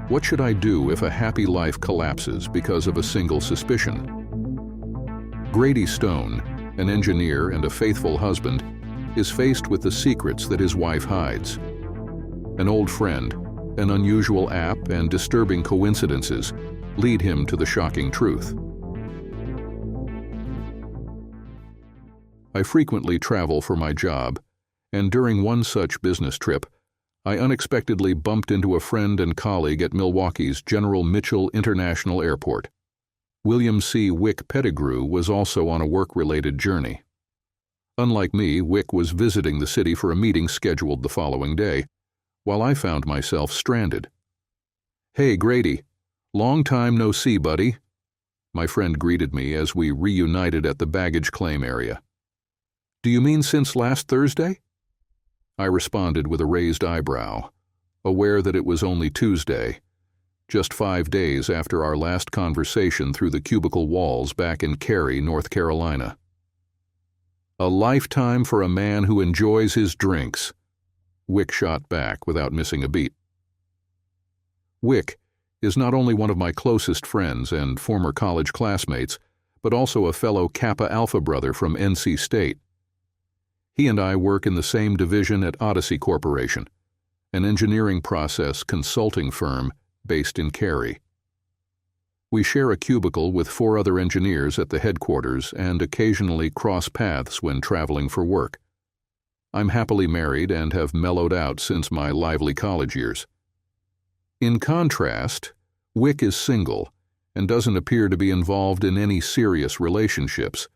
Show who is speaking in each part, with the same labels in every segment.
Speaker 1: What should I do if a happy life collapses because of a single suspicion? Grady Stone, an engineer and a faithful husband, is faced with the secrets that his wife hides. An old friend, an unusual app, and disturbing coincidences lead him to the shocking truth. I frequently travel for my job, and during one such business trip, I unexpectedly bumped into a friend and colleague at Milwaukee's General Mitchell International Airport. William C. Wick Pettigrew was also on a work-related journey. Unlike me, Wick was visiting the city for a meeting scheduled the following day, while I found myself stranded. "Hey, Grady. Long time no see, buddy," my friend greeted me as we reunited at the baggage claim area. "Do you mean since last Thursday?" I responded with a raised eyebrow, aware that it was only Tuesday, just 5 days after our last conversation through the cubicle walls back in Cary, North Carolina. "A lifetime for a man who enjoys his drinks," Wick shot back without missing a beat. Wick is not only one of my closest friends and former college classmates, but also a fellow Kappa Alpha brother from NC State. He and I work in the same division at Odyssey Corporation, an engineering process consulting firm based in Cary. We share a cubicle with 4 other engineers at the headquarters and occasionally cross paths when traveling for work. I'm happily married and have mellowed out since my lively college years. In contrast, Wick is single and doesn't appear to be involved in any serious relationships,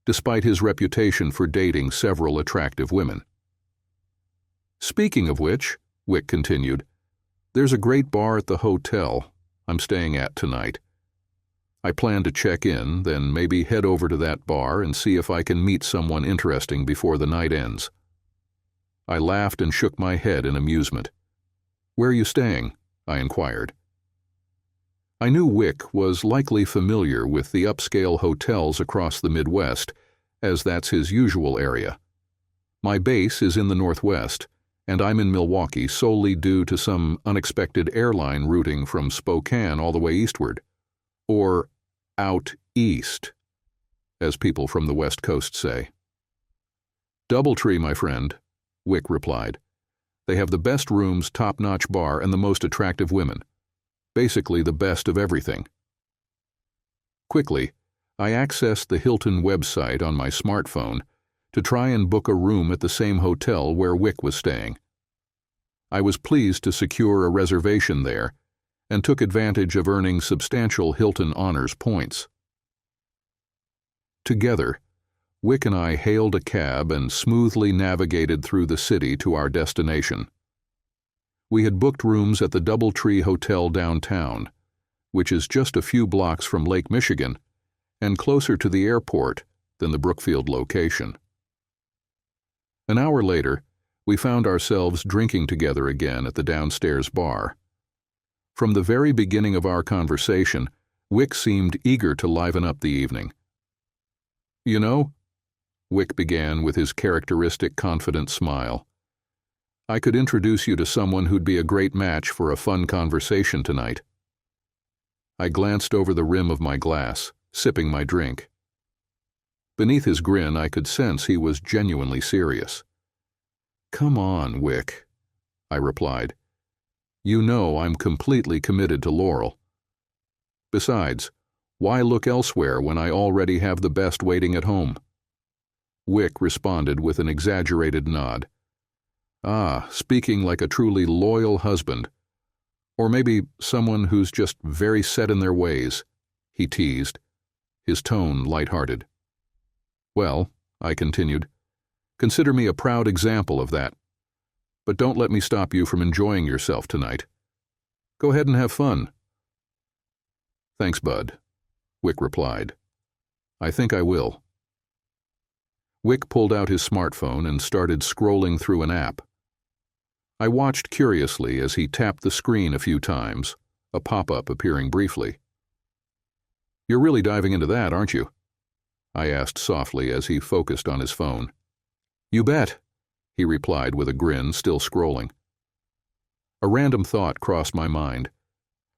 Speaker 1: despite his reputation for dating several attractive women. "Speaking of which," Wick continued, "there's a great bar at the hotel I'm staying at tonight. I plan to check in, then maybe head over to that bar and see if I can meet someone interesting before the night ends." I laughed and shook my head in amusement. "Where are you staying?" I inquired. I knew Wick was likely familiar with the upscale hotels across the Midwest, as that's his usual area. My base is in the Northwest, and I'm in Milwaukee solely due to some unexpected airline routing from Spokane all the way eastward, or out east, as people from the West Coast say. "Doubletree, my friend," Wick replied. "They have the best rooms, top-notch bar, and the most attractive women. Basically the best of everything." Quickly, I accessed the Hilton website on my smartphone to try and book a room at the same hotel where Wick was staying. I was pleased to secure a reservation there and took advantage of earning substantial Hilton Honors points. Together, Wick and I hailed a cab and smoothly navigated through the city to our destination. We had booked rooms at the Doubletree Hotel downtown, which is just a few blocks from Lake Michigan and closer to the airport than the Brookfield location. An hour later, we found ourselves drinking together again at the downstairs bar. From the very beginning of our conversation, Wick seemed eager to liven up the evening. "You know," Wick began with his characteristic confident smile, "I could introduce you to someone who'd be a great match for a fun conversation tonight." I glanced over the rim of my glass, sipping my drink. Beneath his grin, I could sense he was genuinely serious. "Come on, Wick," I replied. "You know I'm completely committed to Laurel. Besides, why look elsewhere when I already have the best waiting at home?" Wick responded with an exaggerated nod. "Ah, speaking like a truly loyal husband. Or maybe someone who's just very set in their ways," he teased, his tone lighthearted. "Well," I continued, "consider me a proud example of that. But don't let me stop you from enjoying yourself tonight. Go ahead and have fun." "Thanks, bud," Wick replied. "I think I will." Wick pulled out his smartphone and started scrolling through an app. I watched curiously as he tapped the screen a few times, a pop-up appearing briefly. "You're really diving into that, aren't you?" I asked softly as he focused on his phone. "You bet," he replied with a grin, still scrolling. A random thought crossed my mind.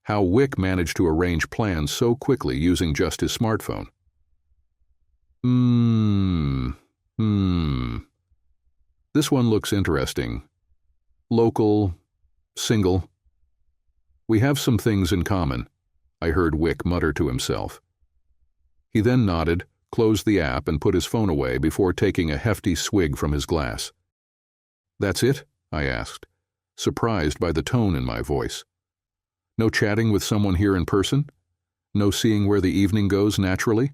Speaker 1: How Wick managed to arrange plans so quickly using just his smartphone. This one looks interesting. Local, single. We have some things in common, I heard Wick mutter to himself. He then nodded, closed the app, and put his phone away before taking a hefty swig from his glass. That's it? I asked, surprised by the tone in my voice. No chatting with someone here in person? No seeing where the evening goes naturally?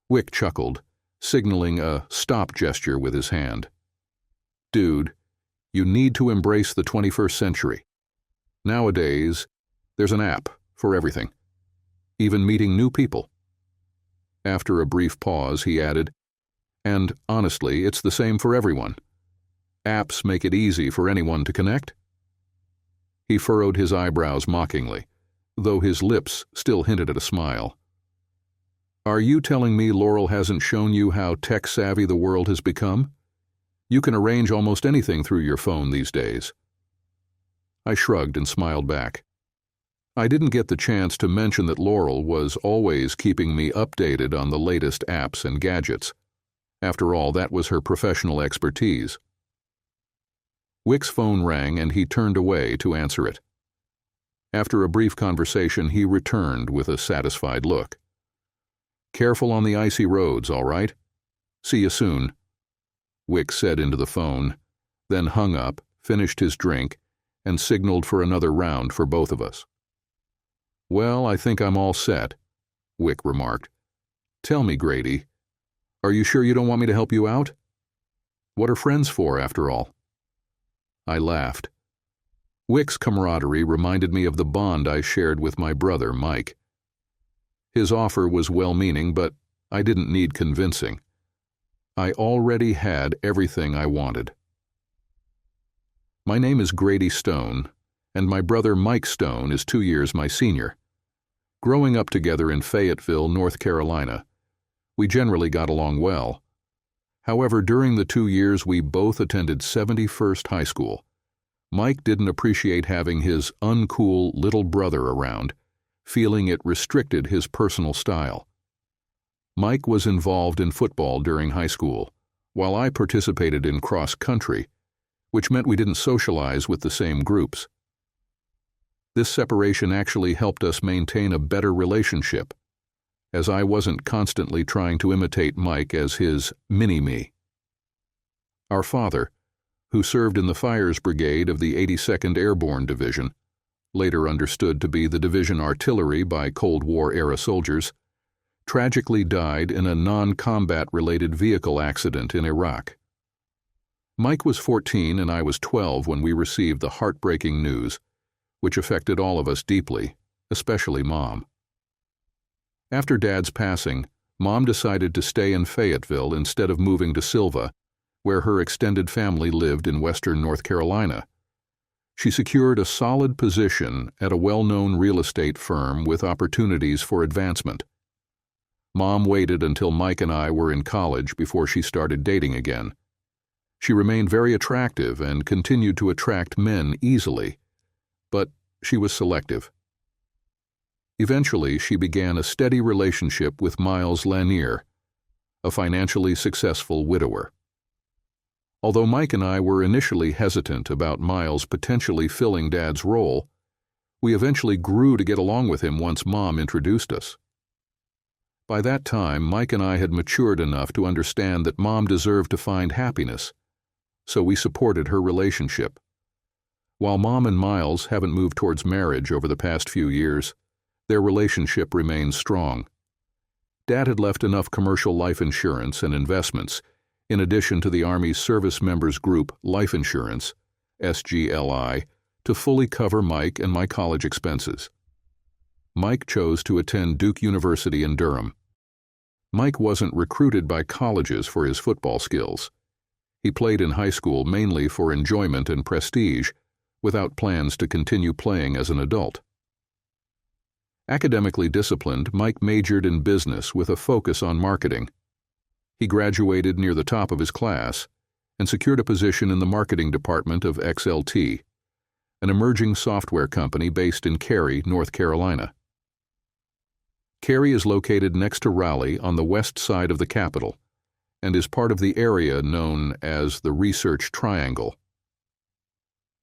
Speaker 1: Wick chuckled, signaling a stop gesture with his hand. Dude, you need to embrace the 21st century. Nowadays, there's an app for everything, even meeting new people. After a brief pause, he added, and honestly, it's the same for everyone. Apps make it easy for anyone to connect. He furrowed his eyebrows mockingly, though his lips still hinted at a smile. Are you telling me Laurel hasn't shown you how tech-savvy the world has become? You can arrange almost anything through your phone these days. I shrugged and smiled back. I didn't get the chance to mention that Laurel was always keeping me updated on the latest apps and gadgets. After all, that was her professional expertise. Wick's phone rang and he turned away to answer it. After a brief conversation, he returned with a satisfied look. Careful on the icy roads, all right? See you soon, Wick said into the phone, then hung up, finished his drink, and signaled for another round for both of us. Well, I think I'm all set, Wick remarked. Tell me, Grady, are you sure you don't want me to help you out? What are friends for, after all? I laughed. Wick's camaraderie reminded me of the bond I shared with my brother, Mike. His offer was well-meaning, but I didn't need convincing. I already had everything I wanted. My name is Grady Stone, and my brother Mike Stone is 2 years my senior. Growing up together in Fayetteville, North Carolina, we generally got along well. However, during the 2 years we both attended 71st High School, Mike didn't appreciate having his uncool little brother around, feeling it restricted his personal style. Mike was involved in football during high school, while I participated in cross-country, which meant we didn't socialize with the same groups. This separation actually helped us maintain a better relationship, as I wasn't constantly trying to imitate Mike as his mini-me. Our father, who served in the Fires Brigade of the 82nd Airborne Division, later understood to be the division artillery by Cold War-era soldiers, tragically died in a non-combat-related vehicle accident in Iraq. Mike was 14 and I was 12 when we received the heartbreaking news, which affected all of us deeply, especially Mom. After Dad's passing, Mom decided to stay in Fayetteville instead of moving to Silva, where her extended family lived in western North Carolina. She secured a solid position at a well-known real estate firm with opportunities for advancement. Mom waited until Mike and I were in college before she started dating again. She remained very attractive and continued to attract men easily, but she was selective. Eventually, she began a steady relationship with Miles Lanier, a financially successful widower. Although Mike and I were initially hesitant about Miles potentially filling Dad's role, we eventually grew to get along with him once Mom introduced us. By that time, Mike and I had matured enough to understand that Mom deserved to find happiness, so we supported her relationship. While Mom and Miles haven't moved towards marriage over the past few years, their relationship remains strong. Dad had left enough commercial life insurance and investments, in addition to the Army's Service Members Group Life Insurance, SGLI, to fully cover Mike and my college expenses. Mike chose to attend Duke University in Durham. Mike wasn't recruited by colleges for his football skills. He played in high school mainly for enjoyment and prestige, without plans to continue playing as an adult. Academically disciplined, Mike majored in business with a focus on marketing. He graduated near the top of his class and secured a position in the marketing department of XLT, an emerging software company based in Cary, North Carolina. Cary is located next to Raleigh on the west side of the capital and is part of the area known as the Research Triangle.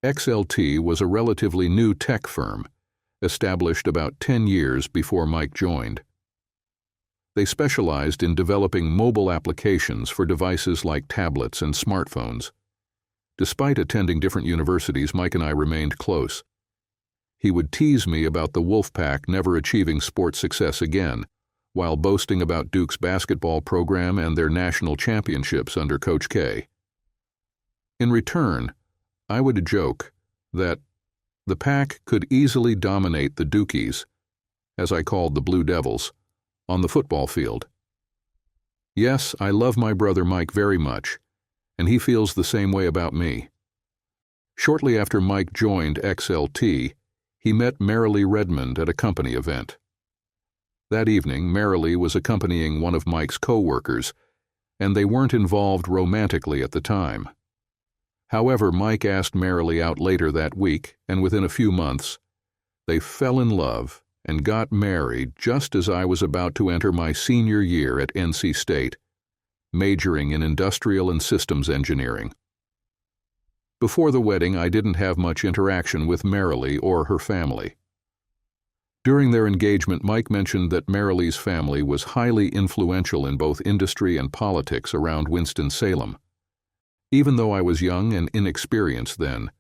Speaker 1: XLT was a relatively new tech firm, established about 10 years before Mike joined. They specialized in developing mobile applications for devices like tablets and smartphones. Despite attending different universities, Mike and I remained close. He would tease me about the Wolfpack never achieving sports success again, while boasting about Duke's basketball program and their national championships under Coach K. In return, I would joke that the Pack could easily dominate the Dukies, as I called the Blue Devils, on the football field. Yes, I love my brother Mike very much, and he feels the same way about me. Shortly after Mike joined XLT, he met Marilee Redmond at a company event. That evening, Marilee was accompanying one of Mike's co-workers, and they weren't involved romantically at the time. However, Mike asked Marilee out later that week, and within a few months, they fell in love and got married just as I was about to enter my senior year at NC State, majoring in industrial and systems engineering. Before the wedding, I didn't have much interaction with Marilee or her family. During their engagement, Mike mentioned that Marilee's family was highly influential in both industry and politics around Winston-Salem. Even though I was young and inexperienced then,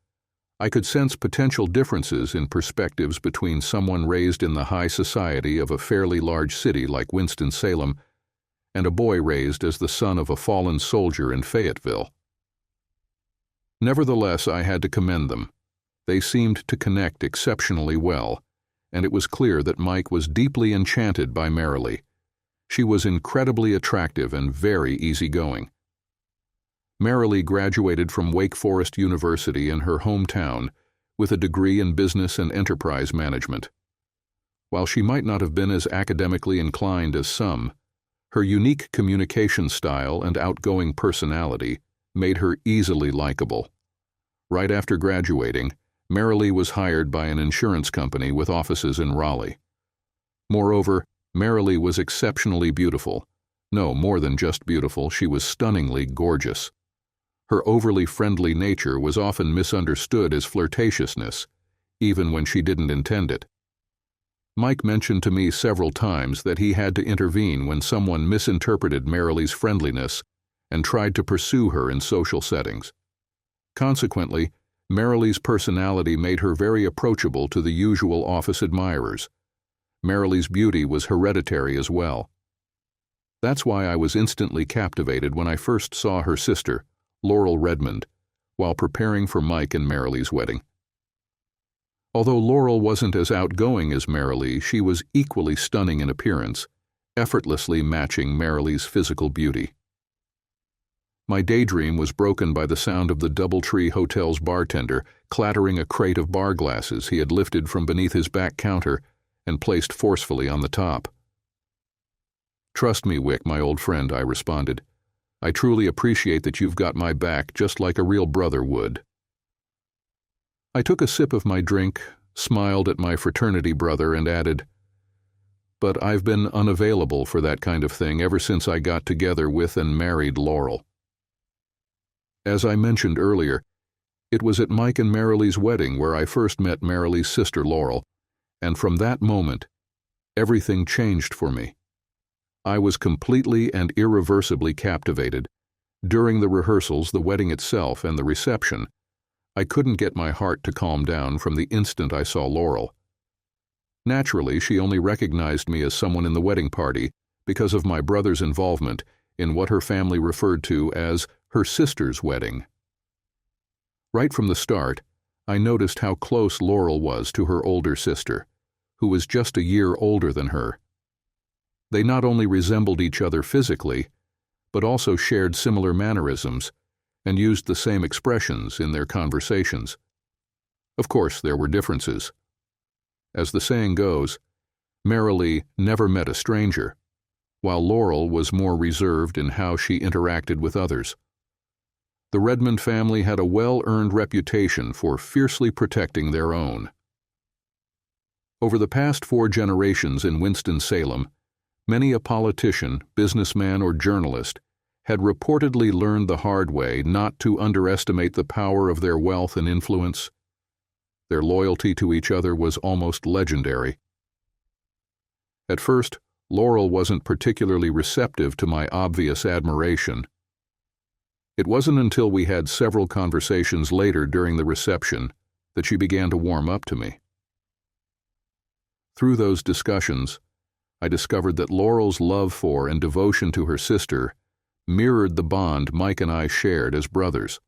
Speaker 1: I could sense potential differences in perspectives between someone raised in the high society of a fairly large city like Winston-Salem and a boy raised as the son of a fallen soldier in Fayetteville. Nevertheless, I had to commend them. They seemed to connect exceptionally well, and it was clear that Mike was deeply enchanted by Marilee. She was incredibly attractive and very easygoing. Marilee graduated from Wake Forest University in her hometown with a degree in business and enterprise management. While she might not have been as academically inclined as some, her unique communication style and outgoing personality made her easily likable. Right after graduating, Marilee was hired by an insurance company with offices in Raleigh. Moreover, Marilee was exceptionally beautiful. No, more than just beautiful, she was stunningly gorgeous. Her overly friendly nature was often misunderstood as flirtatiousness, even when she didn't intend it. Mike mentioned to me several times that he had to intervene when someone misinterpreted Marilee's friendliness and tried to pursue her in social settings. Consequently, Marilee's personality made her very approachable to the usual office admirers. Marilee's beauty was hereditary as well. That's why I was instantly captivated when I first saw her sister, Laurel Redmond, while preparing for Mike and Marilee's wedding. Although Laurel wasn't as outgoing as Marilee, she was equally stunning in appearance, effortlessly matching Marilee's physical beauty. My daydream was broken by the sound of the Doubletree Hotel's bartender clattering a crate of bar glasses he had lifted from beneath his back counter and placed forcefully on the top. "Trust me, Wick, my old friend," I responded. "I truly appreciate that you've got my back just like a real brother would." I took a sip of my drink, smiled at my fraternity brother, and added, "But I've been unavailable for that kind of thing ever since I got together with and married Laurel." As I mentioned earlier, it was at Mike and Marilee's wedding where I first met Marilee's sister Laurel, and from that moment, everything changed for me. I was completely and irreversibly captivated. During the rehearsals, the wedding itself, and the reception, I couldn't get my heart to calm down from the instant I saw Laurel. Naturally, she only recognized me as someone in the wedding party because of my brother's involvement in what her family referred to as her sister's wedding. Right from the start, I noticed how close Laurel was to her older sister, who was just a year older than her. They not only resembled each other physically, but also shared similar mannerisms and used the same expressions in their conversations. Of course, there were differences. As the saying goes, Marilee never met a stranger, while Laurel was more reserved in how she interacted with others. The Redmond family had a well-earned reputation for fiercely protecting their own. Over the past 4 generations in Winston-Salem, many a politician, businessman, or journalist had reportedly learned the hard way not to underestimate the power of their wealth and influence. Their loyalty to each other was almost legendary. At first, Laurel wasn't particularly receptive to my obvious admiration. It wasn't until we had several conversations later during the reception that she began to warm up to me. Through those discussions, I discovered that Laurel's love for and devotion to her sister mirrored the bond Mike and I shared as brothers.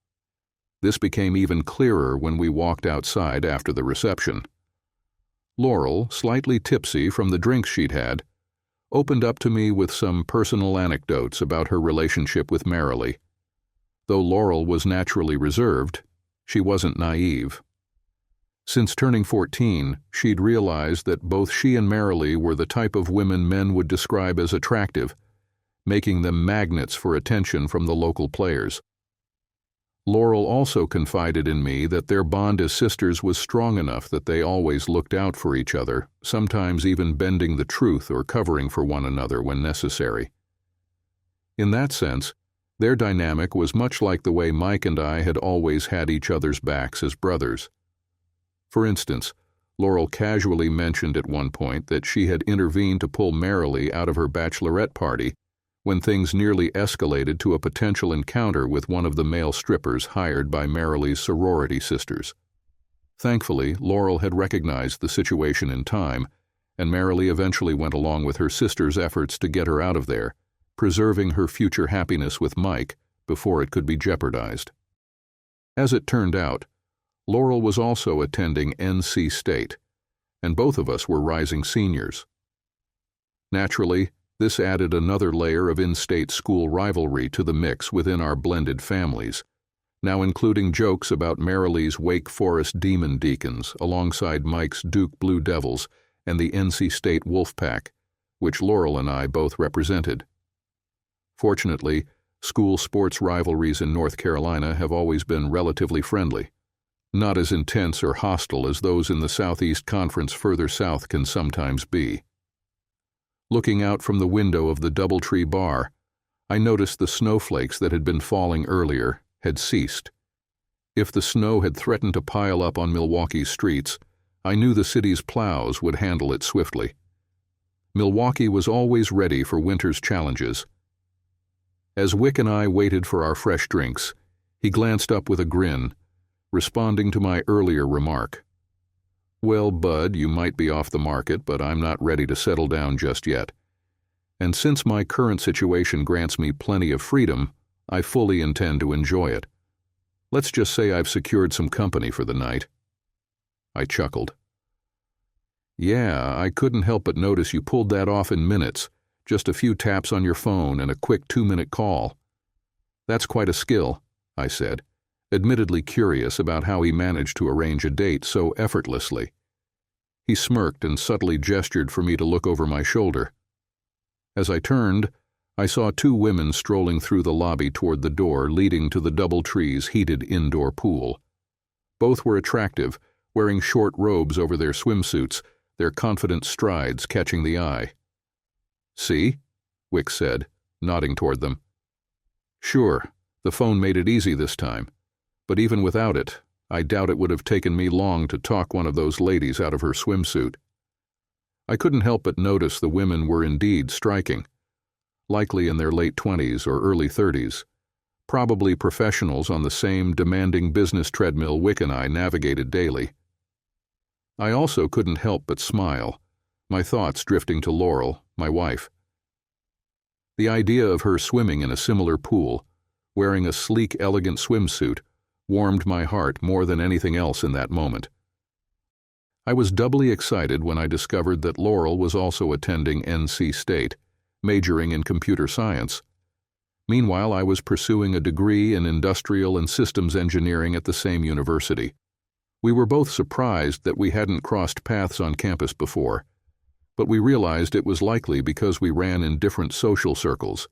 Speaker 1: This became even clearer when we walked outside after the reception. Laurel, slightly tipsy from the drinks she'd had, opened up to me with some personal anecdotes about her relationship with Marilee. Though Laurel was naturally reserved, she wasn't naive. Since turning 14, she'd realized that both she and Marilee were the type of women men would describe as attractive, making them magnets for attention from the local players. Laurel also confided in me that their bond as sisters was strong enough that they always looked out for each other, sometimes even bending the truth or covering for one another when necessary. In that sense, their dynamic was much like the way Mike and I had always had each other's backs as brothers. For instance, Laurel casually mentioned at one point that she had intervened to pull Marilee out of her bachelorette party when things nearly escalated to a potential encounter with one of the male strippers hired by Marilee's sorority sisters. Thankfully, Laurel had recognized the situation in time, and Marilee eventually went along with her sister's efforts to get her out of there, preserving her future happiness with Mike before it could be jeopardized. As it turned out, Laurel was also attending NC State, and both of us were rising seniors. Naturally, this added another layer of in-state school rivalry to the mix within our blended families, now including jokes about Marilee's Wake Forest Demon Deacons alongside Mike's Duke Blue Devils and the NC State Wolfpack, which Laurel and I both represented. Fortunately, school sports rivalries in North Carolina have always been relatively friendly, not as intense or hostile as those in the Southeast Conference further south can sometimes be. Looking out from the window of the Doubletree Bar, I noticed the snowflakes that had been falling earlier had ceased. If the snow had threatened to pile up on Milwaukee's streets, I knew the city's plows would handle it swiftly. Milwaukee was always ready for winter's challenges. As Wick and I waited for our fresh drinks, he glanced up with a grin, responding to my earlier remark. "Well, Bud, you might be off the market, but I'm not ready to settle down just yet. And since my current situation grants me plenty of freedom, I fully intend to enjoy it. Let's just say I've secured some company for the night." I chuckled. "Yeah, I couldn't help but notice you pulled that off in minutes, just a few taps on your phone and a quick 2-minute call. That's quite a skill," I said, admittedly curious about how he managed to arrange a date so effortlessly. He smirked and subtly gestured for me to look over my shoulder. As I turned, I saw 2 women strolling through the lobby toward the door leading to the Doubletree's heated indoor pool. Both were attractive, wearing short robes over their swimsuits, their confident strides catching the eye. "See?" Wick said, nodding toward them. "Sure, the phone made it easy this time. But even without it, I doubt it would have taken me long to talk one of those ladies out of her swimsuit." I couldn't help but notice the women were indeed striking, likely in their late 20s or early 30s, probably professionals on the same demanding business treadmill Wick and I navigated daily. I also couldn't help but smile, my thoughts drifting to Laurel, my wife. The idea of her swimming in a similar pool, wearing a sleek, elegant swimsuit, warmed my heart more than anything else in that moment. I was doubly excited when I discovered that Laurel was also attending NC State, majoring in computer science. Meanwhile, I was pursuing a degree in industrial and systems engineering at the same university. We were both surprised that we hadn't crossed paths on campus before, but we realized it was likely because we ran in different social circles.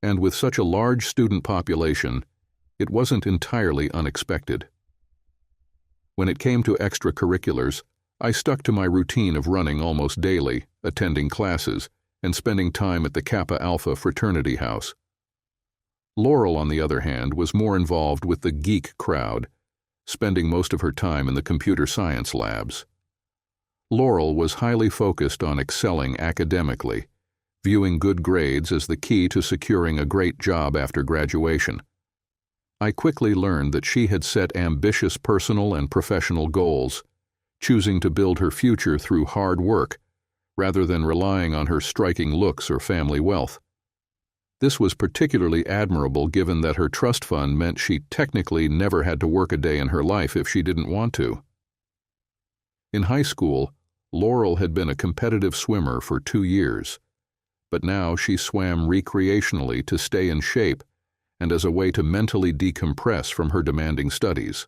Speaker 1: And with such a large student population, it wasn't entirely unexpected. When it came to extracurriculars, I stuck to my routine of running almost daily, attending classes, and spending time at the Kappa Alpha fraternity house. Laurel, on the other hand, was more involved with the geek crowd, spending most of her time in the computer science labs. Laurel was highly focused on excelling academically, viewing good grades as the key to securing a great job after graduation. I quickly learned that she had set ambitious personal and professional goals, choosing to build her future through hard work, rather than relying on her striking looks or family wealth. This was particularly admirable given that her trust fund meant she technically never had to work a day in her life if she didn't want to. In high school, Laurel had been a competitive swimmer for 2 years, but now she swam recreationally to stay in shape and as a way to mentally decompress from her demanding studies.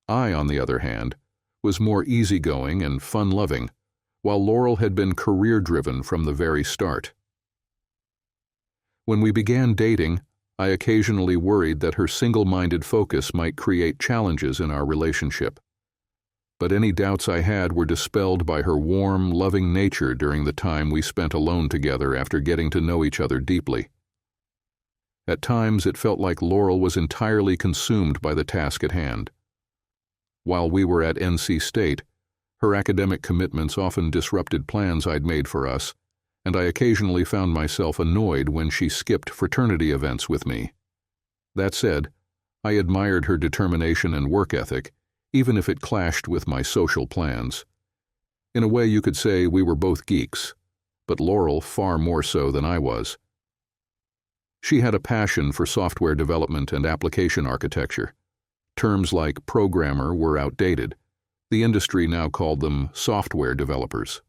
Speaker 1: I, on the other hand, was more easygoing and fun-loving, while Laurel had been career-driven from the very start. When we began dating, I occasionally worried that her single-minded focus might create challenges in our relationship. But any doubts I had were dispelled by her warm, loving nature during the time we spent alone together after getting to know each other deeply. At times, it felt like Laurel was entirely consumed by the task at hand. While we were at NC State, her academic commitments often disrupted plans I'd made for us, and I occasionally found myself annoyed when she skipped fraternity events with me. That said, I admired her determination and work ethic, even if it clashed with my social plans. In a way, you could say we were both geeks, but Laurel far more so than I was. She had a passion for software development and application architecture. Terms like programmer were outdated. The industry now called them software developers.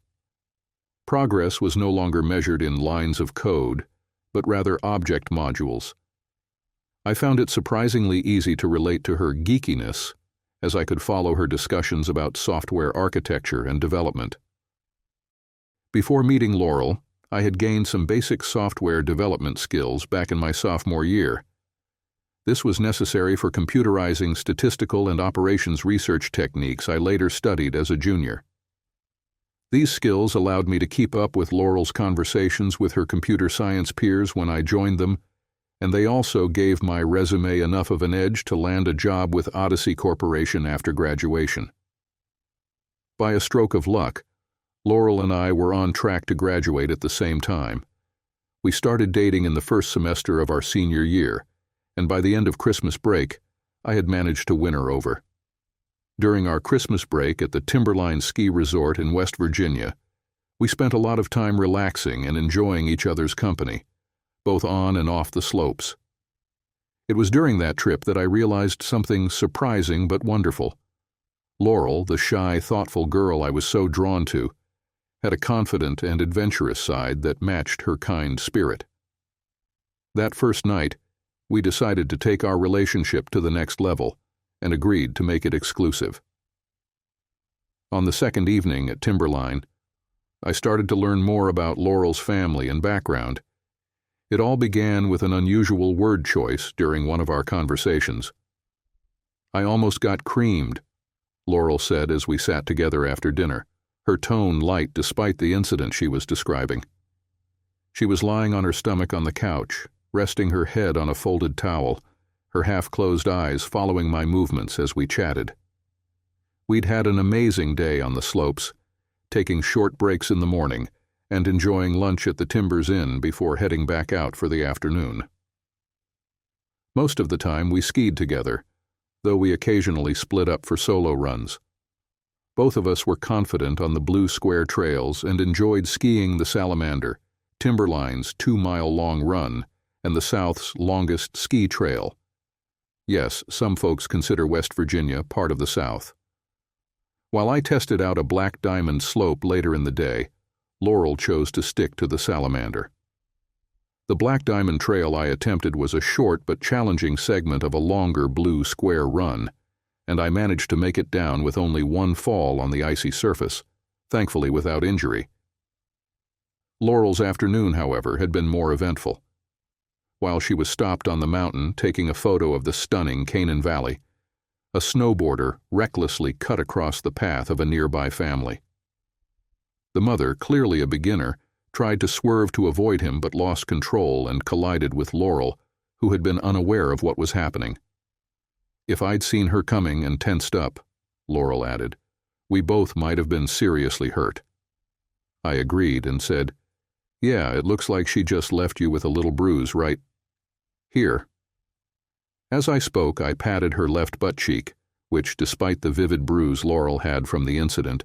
Speaker 1: Progress was no longer measured in lines of code, but rather object modules. I found it surprisingly easy to relate to her geekiness, as I could follow her discussions about software architecture and development. Before meeting Laurel, I had gained some basic software development skills back in my sophomore year. This was necessary for computerizing statistical and operations research techniques I later studied as a junior. These skills allowed me to keep up with Laurel's conversations with her computer science peers when I joined them, and they also gave my resume enough of an edge to land a job with Odyssey Corporation after graduation. By a stroke of luck, Laurel and I were on track to graduate at the same time. We started dating in the first semester of our senior year, and by the end of Christmas break, I had managed to win her over. During our Christmas break at the Timberline Ski Resort in West Virginia, we spent a lot of time relaxing and enjoying each other's company, both on and off the slopes. It was during that trip that I realized something surprising but wonderful. Laurel, the shy, thoughtful girl I was so drawn to, had a confident and adventurous side that matched her kind spirit. That first night, we decided to take our relationship to the next level and agreed to make it exclusive. On the second evening at Timberline, I started to learn more about Laurel's family and background. It all began with an unusual word choice during one of our conversations. "I almost got creamed," Laurel said as we sat together after dinner, her tone light despite the incident she was describing. She was lying on her stomach on the couch, resting her head on a folded towel, her half-closed eyes following my movements as we chatted. We'd had an amazing day on the slopes, taking short breaks in the morning and enjoying lunch at the Timbers Inn before heading back out for the afternoon. Most of the time we skied together, though we occasionally split up for solo runs. Both of us were confident on the blue square trails and enjoyed skiing the Salamander, Timberline's 2-mile-long run, and the South's longest ski trail. Yes, some folks consider West Virginia part of the South. While I tested out a Black Diamond slope later in the day, Laurel chose to stick to the Salamander. The Black Diamond trail I attempted was a short but challenging segment of a longer blue square run, and I managed to make it down with only one fall on the icy surface, thankfully without injury. Laurel's afternoon, however, had been more eventful. while she was stopped on the mountain taking a photo of the stunning Canaan Valley. A snowboarder recklessly cut across the path of a nearby family. The mother, clearly a beginner, tried to swerve to avoid him but lost control and collided with Laurel, who had been unaware of what was happening. "If I'd seen her coming and tensed up," Laurel added, "we both might have been seriously hurt." I agreed and said, "Yeah, it looks like she just left you with a little bruise right here." As I spoke, I patted her left butt cheek, which, despite the vivid bruise Laurel had from the incident,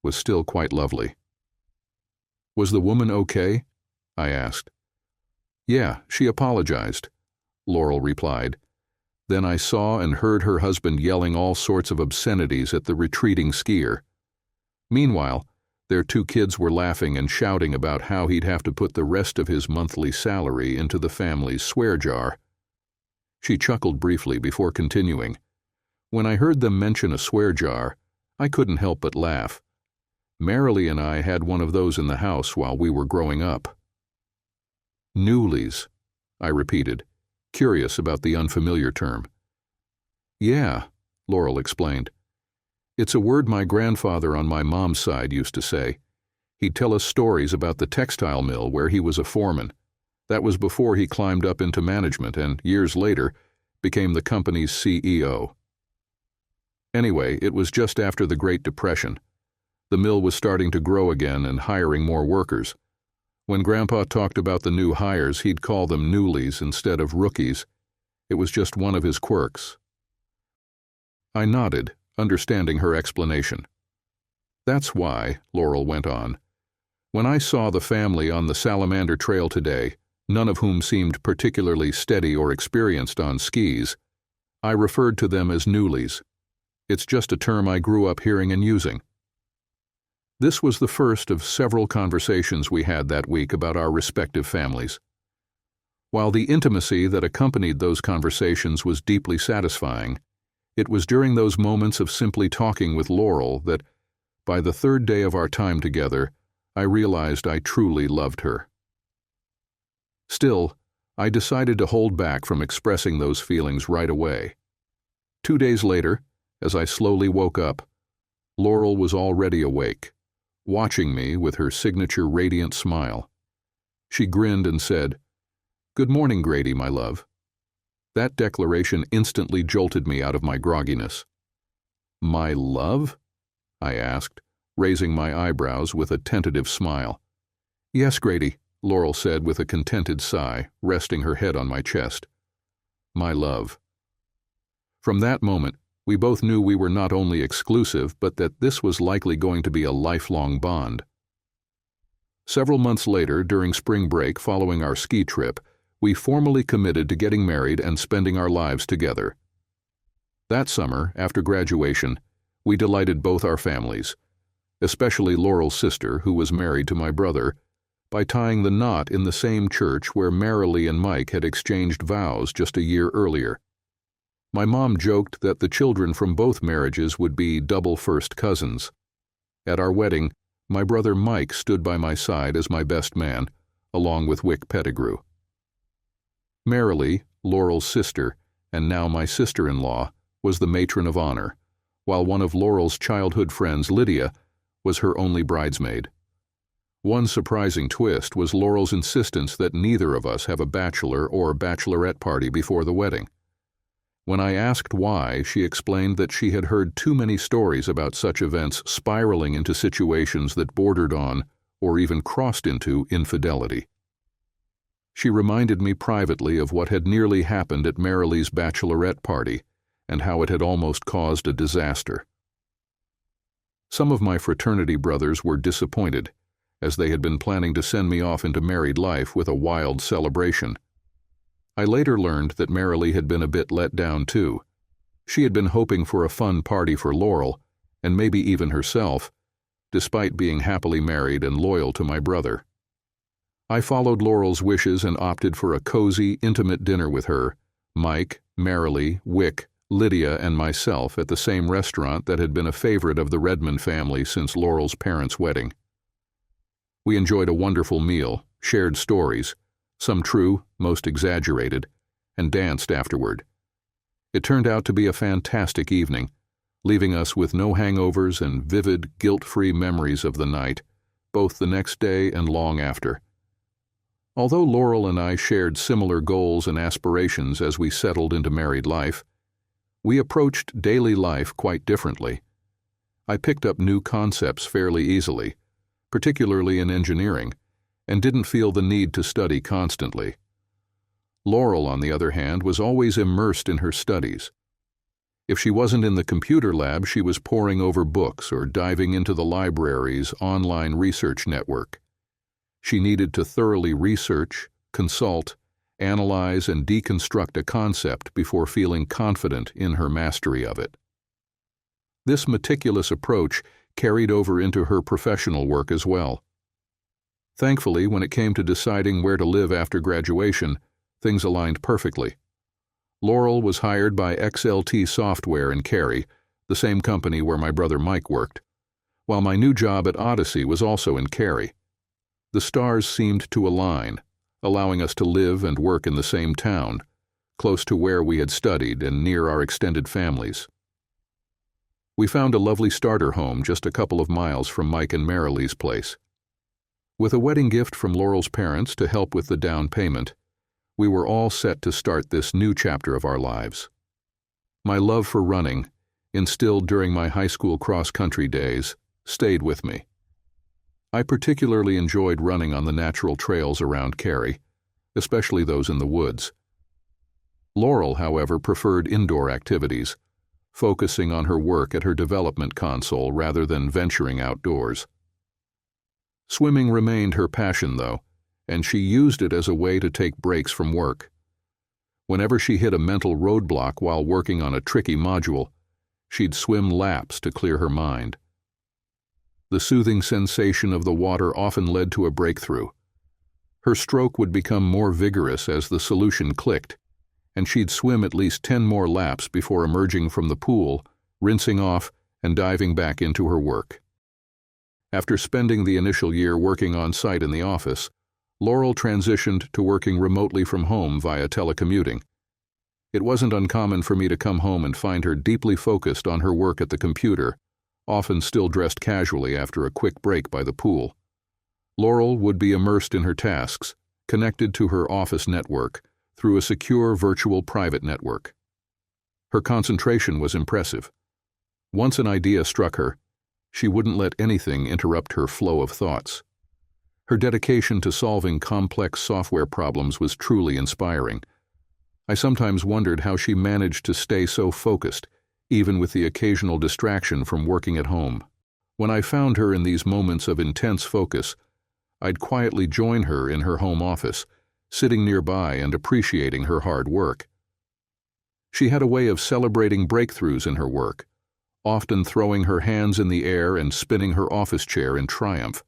Speaker 1: was still quite lovely. "Was the woman okay?" I asked. "Yeah, she apologized," Laurel replied. Then I saw and heard her husband yelling all sorts of obscenities at the retreating skier. Meanwhile, their 2 kids were laughing and shouting about how he'd have to put the rest of his monthly salary into the family's swear jar. She chuckled briefly before continuing. When I heard them mention a swear jar, I couldn't help but laugh. Marilee and I had one of those in the house while we were growing up. "Newlies," I repeated, curious about the unfamiliar term. "Yeah," Laurel explained. "It's a word my grandfather on my mom's side used to say. He'd tell us stories about the textile mill where he was a foreman. That was before he climbed up into management and, years later, became the company's CEO. Anyway, it was just after the Great Depression. The mill was starting to grow again and hiring more workers. When Grandpa talked about the new hires, he'd call them newlies instead of rookies. It was just one of his quirks." I nodded, understanding her explanation. "That's why," Laurel went on, "when I saw the family on the Salamander Trail today, none of whom seemed particularly steady or experienced on skis, I referred to them as newlies. It's just a term I grew up hearing and using." This was the first of several conversations we had that week about our respective families. While the intimacy that accompanied those conversations was deeply satisfying, it was during those moments of simply talking with Laurel that, by the 3rd day of our time together, I realized I truly loved her. Still, I decided to hold back from expressing those feelings right away. 2 days later, as I slowly woke up, Laurel was already awake, watching me with her signature radiant smile. She grinned and said, "Good morning, Grady, my love." That declaration instantly jolted me out of my grogginess. "My love?" I asked, raising my eyebrows with a tentative smile. "Yes, Grady," Laurel said with a contented sigh, resting her head on my chest. "My love." From that moment, we both knew we were not only exclusive, but that this was likely going to be a lifelong bond. Several months later, during spring break following our ski trip, we formally committed to getting married and spending our lives together. That summer, after graduation, we delighted both our families, especially Laurel's sister, who was married to my brother, by tying the knot in the same church where Marilee and Mike had exchanged vows just a year earlier. My mom joked that the children from both marriages would be double first cousins. At our wedding, my brother Mike stood by my side as my best man, along with Wick Pettigrew. Marilee, Laurel's sister, and now my sister-in-law, was the matron of honor, while one of Laurel's childhood friends, Lydia, was her only bridesmaid. One surprising twist was Laurel's insistence that neither of us have a bachelor or bachelorette party before the wedding. When I asked why, she explained that she had heard too many stories about such events spiraling into situations that bordered on, or even crossed into, infidelity. She reminded me privately of what had nearly happened at Marilee's bachelorette party and how it had almost caused a disaster. Some of my fraternity brothers were disappointed, as they had been planning to send me off into married life with a wild celebration. I later learned that Marilee had been a bit let down too. She had been hoping for a fun party for Laurel, and maybe even herself, despite being happily married and loyal to my brother. I followed Laurel's wishes and opted for a cozy, intimate dinner with her, Mike, Marilee, Wick, Lydia, and myself at the same restaurant that had been a favorite of the Redmond family since Laurel's parents' wedding. We enjoyed a wonderful meal, shared stories, some true, most exaggerated, and danced afterward. It turned out to be a fantastic evening, leaving us with no hangovers and vivid, guilt-free memories of the night, both the next day and long after. Although Laurel and I shared similar goals and aspirations as we settled into married life, we approached daily life quite differently. I picked up new concepts fairly easily, particularly in engineering, and didn't feel the need to study constantly. Laurel, on the other hand, was always immersed in her studies. If she wasn't in the computer lab, she was poring over books or diving into the library's online research network. She needed to thoroughly research, consult, analyze, and deconstruct a concept before feeling confident in her mastery of it. This meticulous approach carried over into her professional work as well. Thankfully, when it came to deciding where to live after graduation, things aligned perfectly. Laurel was hired by XLT Software in Cary, the same company where my brother Mike worked, while my new job at Odyssey was also in Cary. The stars seemed to align, allowing us to live and work in the same town, close to where we had studied and near our extended families. We found a lovely starter home just a couple of miles from Mike and Marilee's place. With a wedding gift from Laurel's parents to help with the down payment, we were all set to start this new chapter of our lives. My love for running, instilled during my high school cross-country days, stayed with me. I particularly enjoyed running on the natural trails around Cary, especially those in the woods. Laurel, however, preferred indoor activities, focusing on her work at her development console rather than venturing outdoors. Swimming remained her passion, though, and she used it as a way to take breaks from work. Whenever she hit a mental roadblock while working on a tricky module, she'd swim laps to clear her mind. The soothing sensation of the water often led to a breakthrough. Her stroke would become more vigorous as the solution clicked, and she'd swim at least 10 more laps before emerging from the pool, rinsing off, and diving back into her work. After spending the initial year working on site in the office, Laurel transitioned to working remotely from home via telecommuting. It wasn't uncommon for me to come home and find her deeply focused on her work at the computer, often still dressed casually after a quick break by the pool. Laurel would be immersed in her tasks, connected to her office network through a secure virtual private network. Her concentration was impressive. Once an idea struck her, she wouldn't let anything interrupt her flow of thoughts. Her dedication to solving complex software problems was truly inspiring. I sometimes wondered how she managed to stay so focused, even with the occasional distraction from working at home. When I found her in these moments of intense focus, I'd quietly join her in her home office, sitting nearby and appreciating her hard work. She had a way of celebrating breakthroughs in her work, often throwing her hands in the air and spinning her office chair in triumph.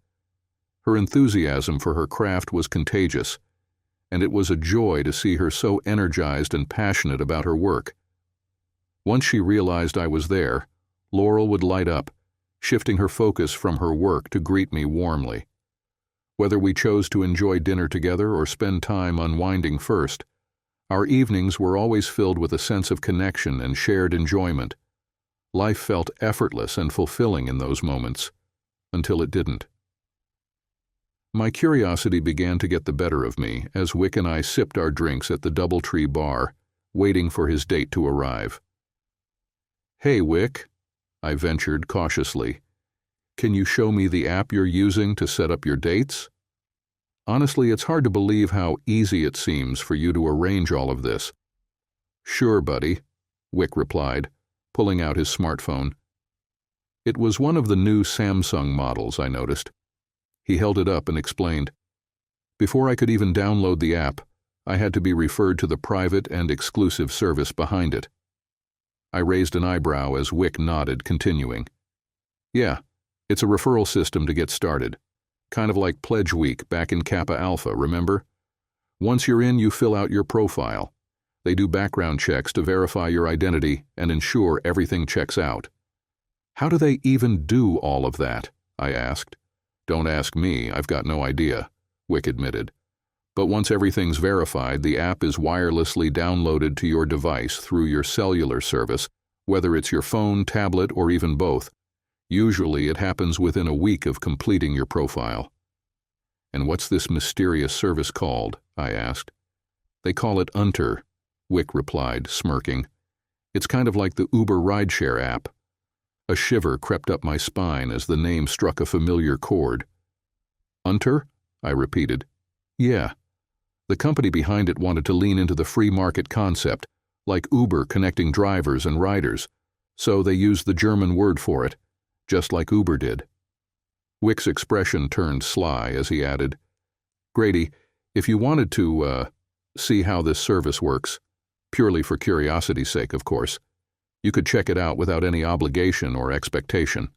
Speaker 1: Her enthusiasm for her craft was contagious, and it was a joy to see her so energized and passionate about her work. Once she realized I was there, Laurel would light up, shifting her focus from her work to greet me warmly. Whether we chose to enjoy dinner together or spend time unwinding first, our evenings were always filled with a sense of connection and shared enjoyment. Life felt effortless and fulfilling in those moments, until it didn't. My curiosity began to get the better of me as Wick and I sipped our drinks at the DoubleTree bar, waiting for his date to arrive. "Hey, Wick," I ventured cautiously. "Can you show me the app you're using to set up your dates? Honestly, it's hard to believe how easy it seems for you to arrange all of this." "Sure, buddy," Wick replied, pulling out his smartphone. It was one of the new Samsung models, I noticed. He held it up and explained. Before I could even download the app, I had to be referred to the private and exclusive service behind it. I raised an eyebrow as Wick nodded, continuing. "Yeah, it's a referral system to get started. Kind of like Pledge Week back in Kappa Alpha, remember? Once you're in, you fill out your profile. They do background checks to verify your identity and ensure everything checks out." "How do they even do all of that?" I asked. "Don't ask me, I've got no idea," Wick admitted. But once everything's verified, the app is wirelessly downloaded to your device through your cellular service, whether it's your phone, tablet, or even both. Usually it happens within a week of completing your profile. "And what's this mysterious service called?" I asked. "They call it Unter," Wick replied, smirking. "It's kind of like the Uber rideshare app." A shiver crept up my spine as the name struck a familiar chord. "Unter?" I repeated. "Yeah. The company behind it wanted to lean into the free market concept, like Uber connecting drivers and riders, so they used the German word for it, just like Uber did." Wick's expression turned sly as he added, "Grady, if you wanted to, see how this service works, purely for curiosity's sake, of course, you could check it out without any obligation or expectation."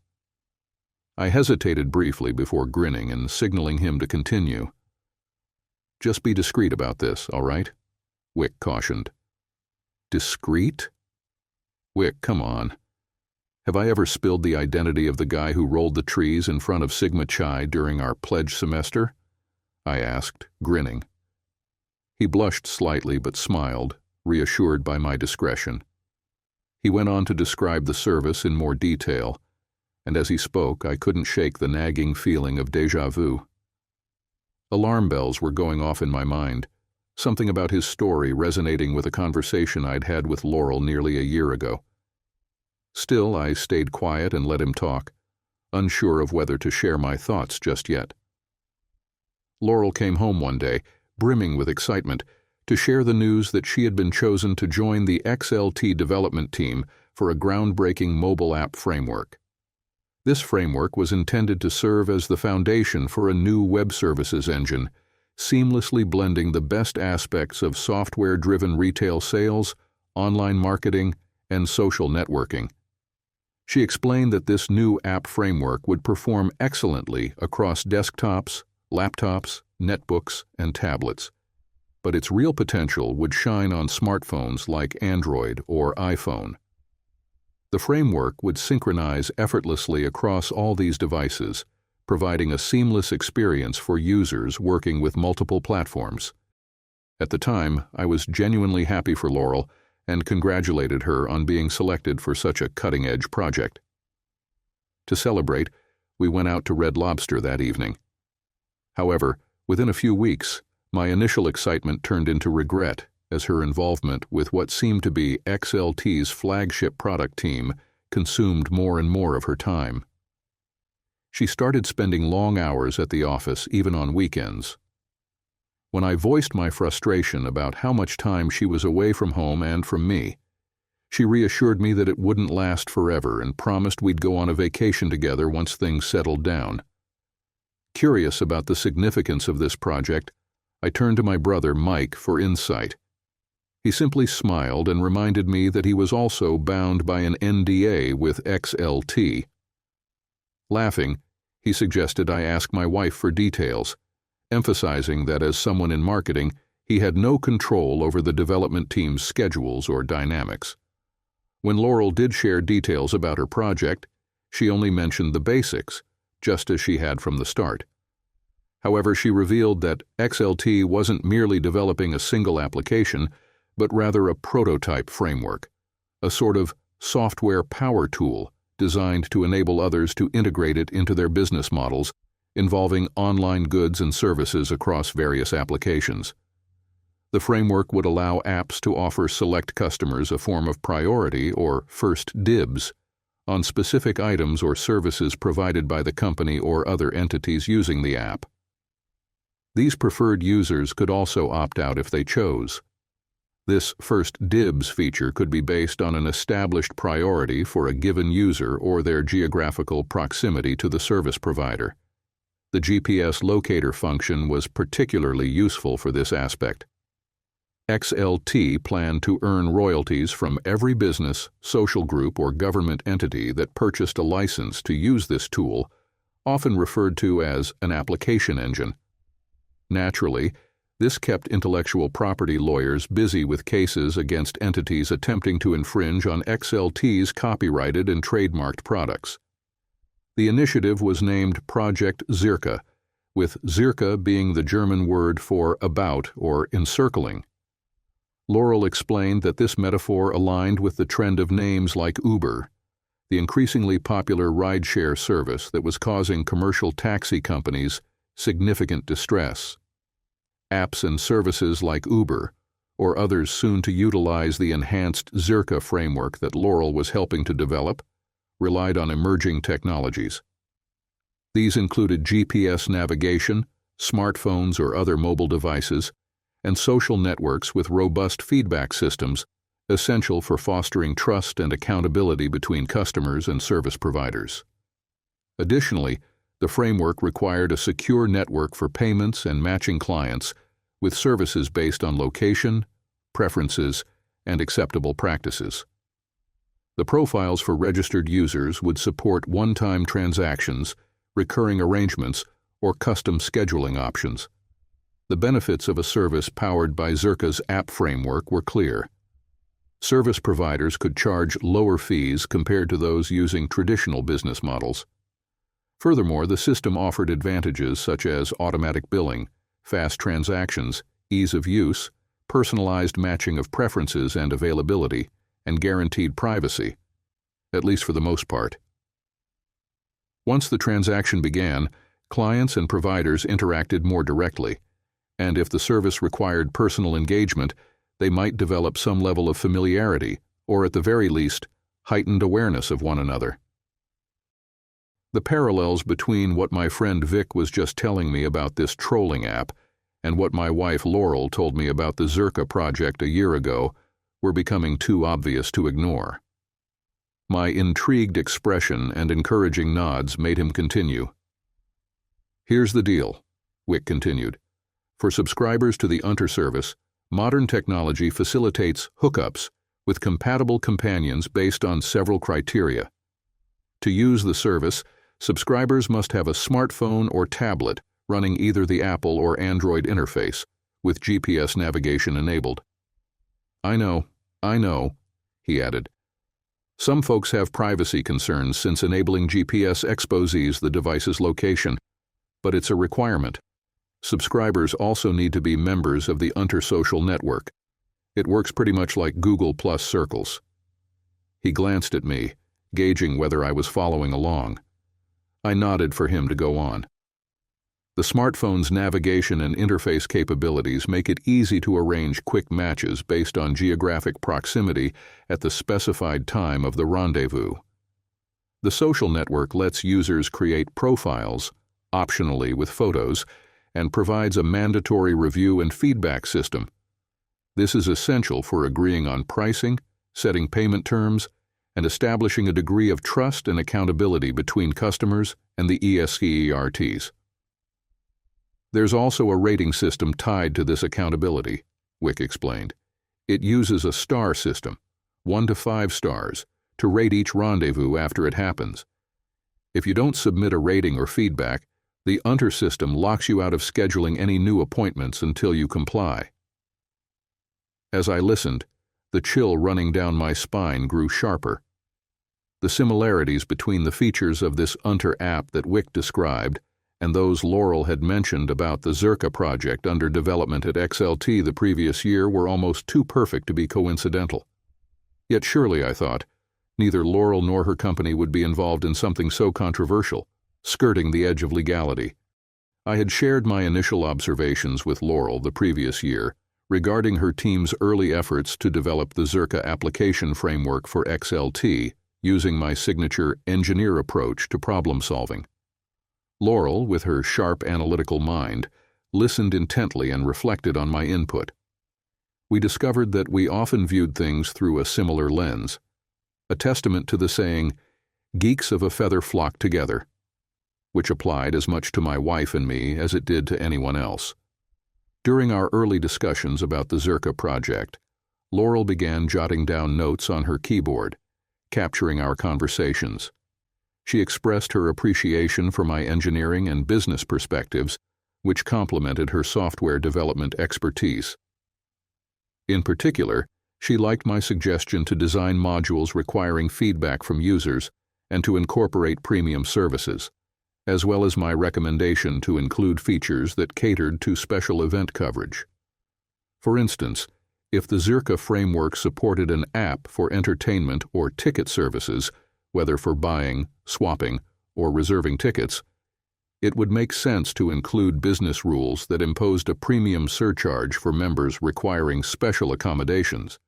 Speaker 1: I hesitated briefly before grinning and signaling him to continue. "Just be discreet about this, all right?" Wick cautioned. "Discreet?" "Wick, come on. Have I ever spilled the identity of the guy who rolled the trees in front of Sigma Chi during our pledge semester?" I asked, grinning. He blushed slightly but smiled, reassured by my discretion. He went on to describe the service in more detail, and as he spoke I couldn't shake the nagging feeling of déjà vu. Alarm bells were going off in my mind, something about his story resonating with a conversation I'd had with Laurel nearly a year ago. Still, I stayed quiet and let him talk, unsure of whether to share my thoughts just yet. Laurel came home one day, brimming with excitement, to share the news that she had been chosen to join the XLT development team for a groundbreaking mobile app framework. This framework was intended to serve as the foundation for a new web services engine, seamlessly blending the best aspects of software-driven retail sales, online marketing, and social networking. She explained that this new app framework would perform excellently across desktops, laptops, netbooks, and tablets, but its real potential would shine on smartphones like Android or iPhone. The framework would synchronize effortlessly across all these devices, providing a seamless experience for users working with multiple platforms. At the time, I was genuinely happy for Laurel and congratulated her on being selected for such a cutting-edge project. To celebrate, we went out to Red Lobster that evening. However, within a few weeks, my initial excitement turned into regret as her involvement with what seemed to be XLT's flagship product team consumed more and more of her time. She started spending long hours at the office, even on weekends. When I voiced my frustration about how much time she was away from home and from me, she reassured me that it wouldn't last forever and promised we'd go on a vacation together once things settled down. Curious about the significance of this project, I turned to my brother, Mike, for insight. He simply smiled and reminded me that he was also bound by an NDA with XLT. Laughing, he suggested I ask my wife for details, emphasizing that as someone in marketing, he had no control over the development team's schedules or dynamics. When Laurel did share details about her project, she only mentioned the basics, just as she had from the start. However, she revealed that XLT wasn't merely developing a single application, but rather a prototype framework, a sort of software power tool designed to enable others to integrate it into their business models, involving online goods and services across various applications. The framework would allow apps to offer select customers a form of priority or first dibs on specific items or services provided by the company or other entities using the app. These preferred users could also opt out if they chose. This first dibs feature could be based on an established priority for a given user or their geographical proximity to the service provider. The GPS locator function was particularly useful for this aspect. XLT planned to earn royalties from every business, social group, or government entity that purchased a license to use this tool, often referred to as an application engine. Naturally, this kept intellectual property lawyers busy with cases against entities attempting to infringe on XLT's copyrighted and trademarked products. The initiative was named Project Zirka, with circa being the German word for about or encircling. Laurel explained that this metaphor aligned with the trend of names like Uber, the increasingly popular rideshare service that was causing commercial taxi companies significant distress. Apps and services like Uber, or others soon to utilize the enhanced circa framework that Laurel was helping to develop, relied on emerging technologies. These included GPS navigation, smartphones or other mobile devices, and social networks with robust feedback systems, essential for fostering trust and accountability between customers and service providers. Additionally, the framework required a secure network for payments and matching clients with services based on location, preferences, and acceptable practices. The profiles for registered users would support one-time transactions, recurring arrangements, or custom scheduling options. The benefits of a service powered by circa's app framework were clear. Service providers could charge lower fees compared to those using traditional business models. Furthermore, the system offered advantages such as automatic billing, fast transactions, ease of use, personalized matching of preferences and availability, and guaranteed privacy, at least for the most part. Once the transaction began, clients and providers interacted more directly, and if the service required personal engagement, they might develop some level of familiarity, or at the very least, heightened awareness of one another. The parallels between what my friend Vic was just telling me about this trolling app and what my wife Laurel told me about the circa project a year ago were becoming too obvious to ignore. My intrigued expression and encouraging nods made him continue. "Here's the deal," Wick continued. "For subscribers to the Unter service, modern technology facilitates hookups with compatible companions based on several criteria. To use the service, subscribers must have a smartphone or tablet running either the Apple or Android interface, with GPS navigation enabled." I know, he added. "Some folks have privacy concerns since enabling GPS exposes the device's location, but it's a requirement. Subscribers also need to be members of the Unter social network. It works pretty much like Google Plus Circles." He glanced at me, gauging whether I was following along. I nodded for him to go on. "The smartphone's navigation and interface capabilities make it easy to arrange quick matches based on geographic proximity at the specified time of the rendezvous. The social network lets users create profiles, optionally with photos, and provides a mandatory review and feedback system. This is essential for agreeing on pricing, setting payment terms, and establishing a degree of trust and accountability between customers and the ESCERTs. There's also a rating system tied to this accountability," Wick explained. "It uses a star system, 1 to 5 stars, to rate each rendezvous after it happens. If you don't submit a rating or feedback, the Unter system locks you out of scheduling any new appointments until you comply." As I listened, the chill running down my spine grew sharper. The similarities between the features of this Unter app that Wick described and those Laurel had mentioned about the circa project under development at XLT the previous year were almost too perfect to be coincidental. Yet surely, I thought, neither Laurel nor her company would be involved in something so controversial, skirting the edge of legality. I had shared my initial observations with Laurel the previous year regarding her team's early efforts to develop the circa application framework for XLT using my signature engineer approach to problem solving. Laurel, with her sharp analytical mind, listened intently and reflected on my input. We discovered that we often viewed things through a similar lens, a testament to the saying, "Geeks of a feather flock together," which applied as much to my wife and me as it did to anyone else. During our early discussions about the circa project, Laurel began jotting down notes on her keyboard, capturing our conversations. She expressed her appreciation for my engineering and business perspectives, which complemented her software development expertise. In particular, she liked my suggestion to design modules requiring feedback from users and to incorporate premium services, as well as my recommendation to include features that catered to special event coverage. For instance, if the Zirka framework supported an app for entertainment or ticket services, whether for buying, swapping, or reserving tickets, it would make sense to include business rules that imposed a premium surcharge for members requiring special accommodations.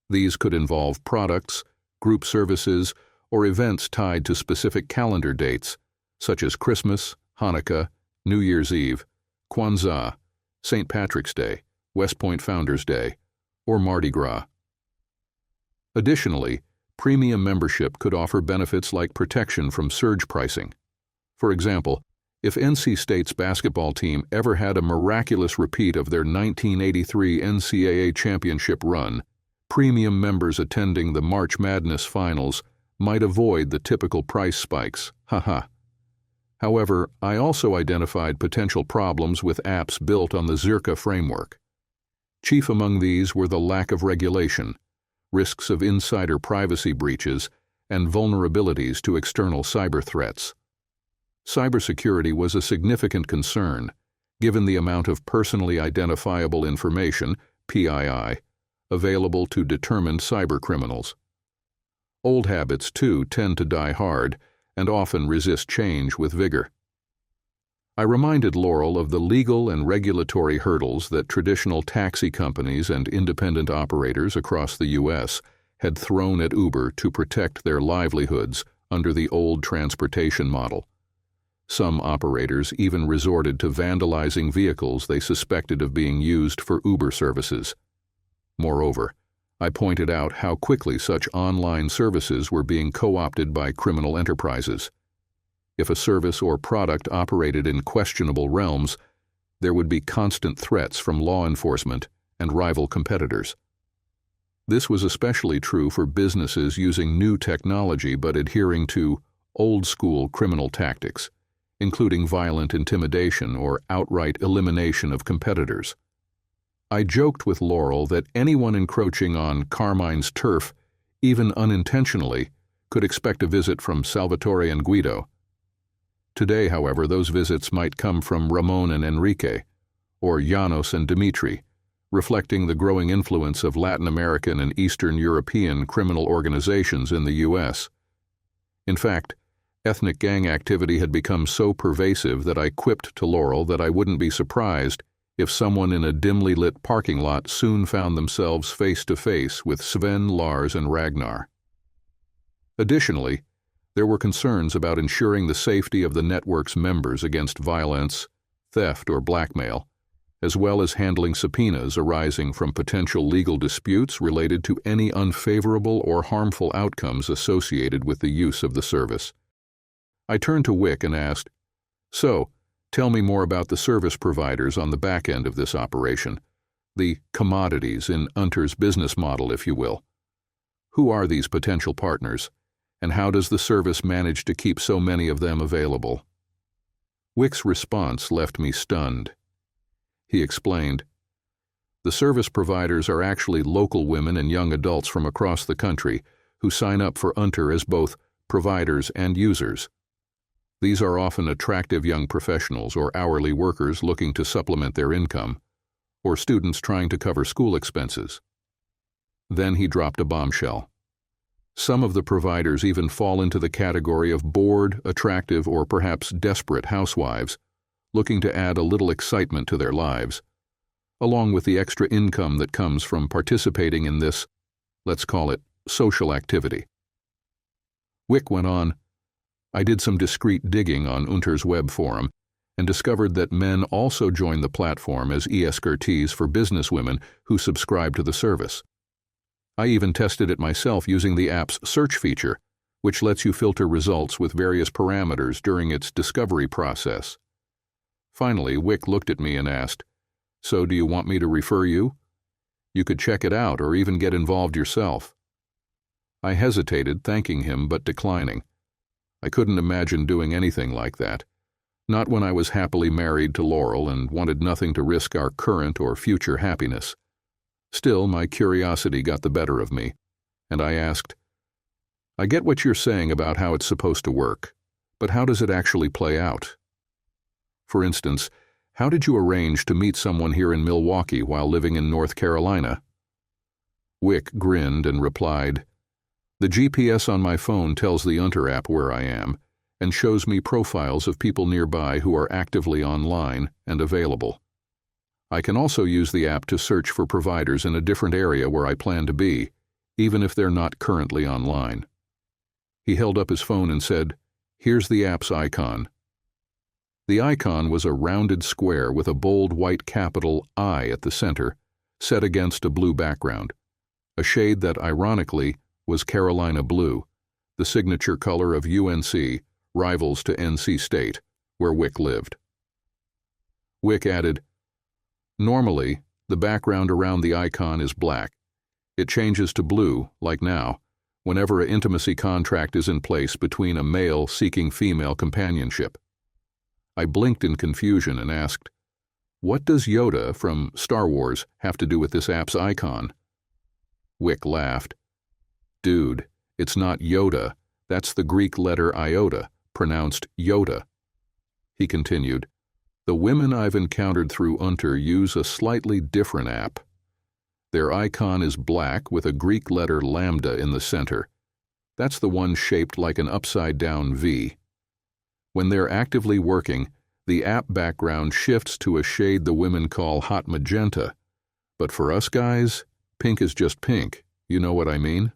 Speaker 1: These could involve products, group services, or events tied to specific calendar dates, such as Christmas, Hanukkah, New Year's Eve, Kwanzaa, St. Patrick's Day, West Point Founders Day, or Mardi Gras. Additionally, premium membership could offer benefits like protection from surge pricing. For example, if NC State's basketball team ever had a miraculous repeat of their 1983 NCAA championship run, premium members attending the March Madness finals might avoid the typical price spikes. Haha. However, I also identified potential problems with apps built on the Zirka framework. Chief among these were the lack of regulation, risks of insider privacy breaches, and vulnerabilities to external cyber threats. Cybersecurity was a significant concern, given the amount of personally identifiable information, PII, available to determined cybercriminals. Old habits, too, tend to die hard and often resist change with vigor. I reminded Laurel of the legal and regulatory hurdles that traditional taxi companies and independent operators across the U.S. had thrown at Uber to protect their livelihoods under the old transportation model. Some operators even resorted to vandalizing vehicles they suspected of being used for Uber services. Moreover, I pointed out how quickly such online services were being co-opted by criminal enterprises. If a service or product operated in questionable realms, there would be constant threats from law enforcement and rival competitors. This was especially true for businesses using new technology but adhering to old-school criminal tactics, including violent intimidation or outright elimination of competitors. I joked with Laurel that anyone encroaching on Carmine's turf, even unintentionally, could expect a visit from Salvatore and Guido. Today, however, those visits might come from Ramon and Enrique, or Janos and Dimitri, reflecting the growing influence of Latin American and Eastern European criminal organizations in the U.S. In fact, ethnic gang activity had become so pervasive that I quipped to Laurel that I wouldn't be surprised if someone in a dimly lit parking lot soon found themselves face to face with Sven, Lars, and Ragnar. Additionally, there were concerns about ensuring the safety of the network's members against violence, theft, or blackmail, as well as handling subpoenas arising from potential legal disputes related to any unfavorable or harmful outcomes associated with the use of the service. I turned to Wick and asked, "So, tell me more about the service providers on the back end of this operation, the commodities in Unter's business model, if you will. Who are these potential partners, and how does the service manage to keep so many of them available?" Wick's response left me stunned. He explained, "The service providers are actually local women and young adults from across the country who sign up for Unter as both providers and users. These are often attractive young professionals or hourly workers looking to supplement their income, or students trying to cover school expenses." Then he dropped a bombshell. Some of the providers even fall into the category of bored, attractive, or perhaps desperate housewives looking to add a little excitement to their lives, along with the extra income that comes from participating in this, let's call it, social activity. Wick went on, "I did some discreet digging on Unter's web forum and discovered that men also join the platform as e-escortees for businesswomen who subscribe to the service. I even tested it myself using the app's search feature, which lets you filter results with various parameters during its discovery process." Finally, Wick looked at me and asked, "So do you want me to refer you? You could check it out or even get involved yourself." I hesitated, thanking him but declining. I couldn't imagine doing anything like that, not when I was happily married to Laurel and wanted nothing to risk our current or future happiness. Still, my curiosity got the better of me, and I asked, "I get what you're saying about how it's supposed to work, But how does it actually play out? For instance, how did you arrange to meet someone here in Milwaukee while living in North Carolina? Wick grinned and replied, "The GPS on my phone tells the Unter app where I am and shows me profiles of people nearby who are actively online and available. I can also use the app to search for providers in a different area where I plan to be, even if they're not currently online." He held up his phone and said, "Here's the app's icon." The icon was a rounded square with a bold white capital I at the center, set against a blue background, a shade that, ironically, was Carolina blue, the signature color of UNC, rivals to NC State, where Wick lived. Wick added, "Normally, the background around the icon is black. It changes to blue, like now, whenever an intimacy contract is in place between a male seeking female companionship." I blinked in confusion and asked, "What does Yoda from Star Wars have to do with this app's icon?" Wick laughed. "Dude, it's not Yoda, that's the Greek letter iota, pronounced Yoda." He continued, "The women I've encountered through Unter use a slightly different app. Their icon is black with a Greek letter lambda in the center. That's the one shaped like an upside-down V. When they're actively working, the app background shifts to a shade the women call hot magenta. But for us guys, pink is just pink. You know what I mean?"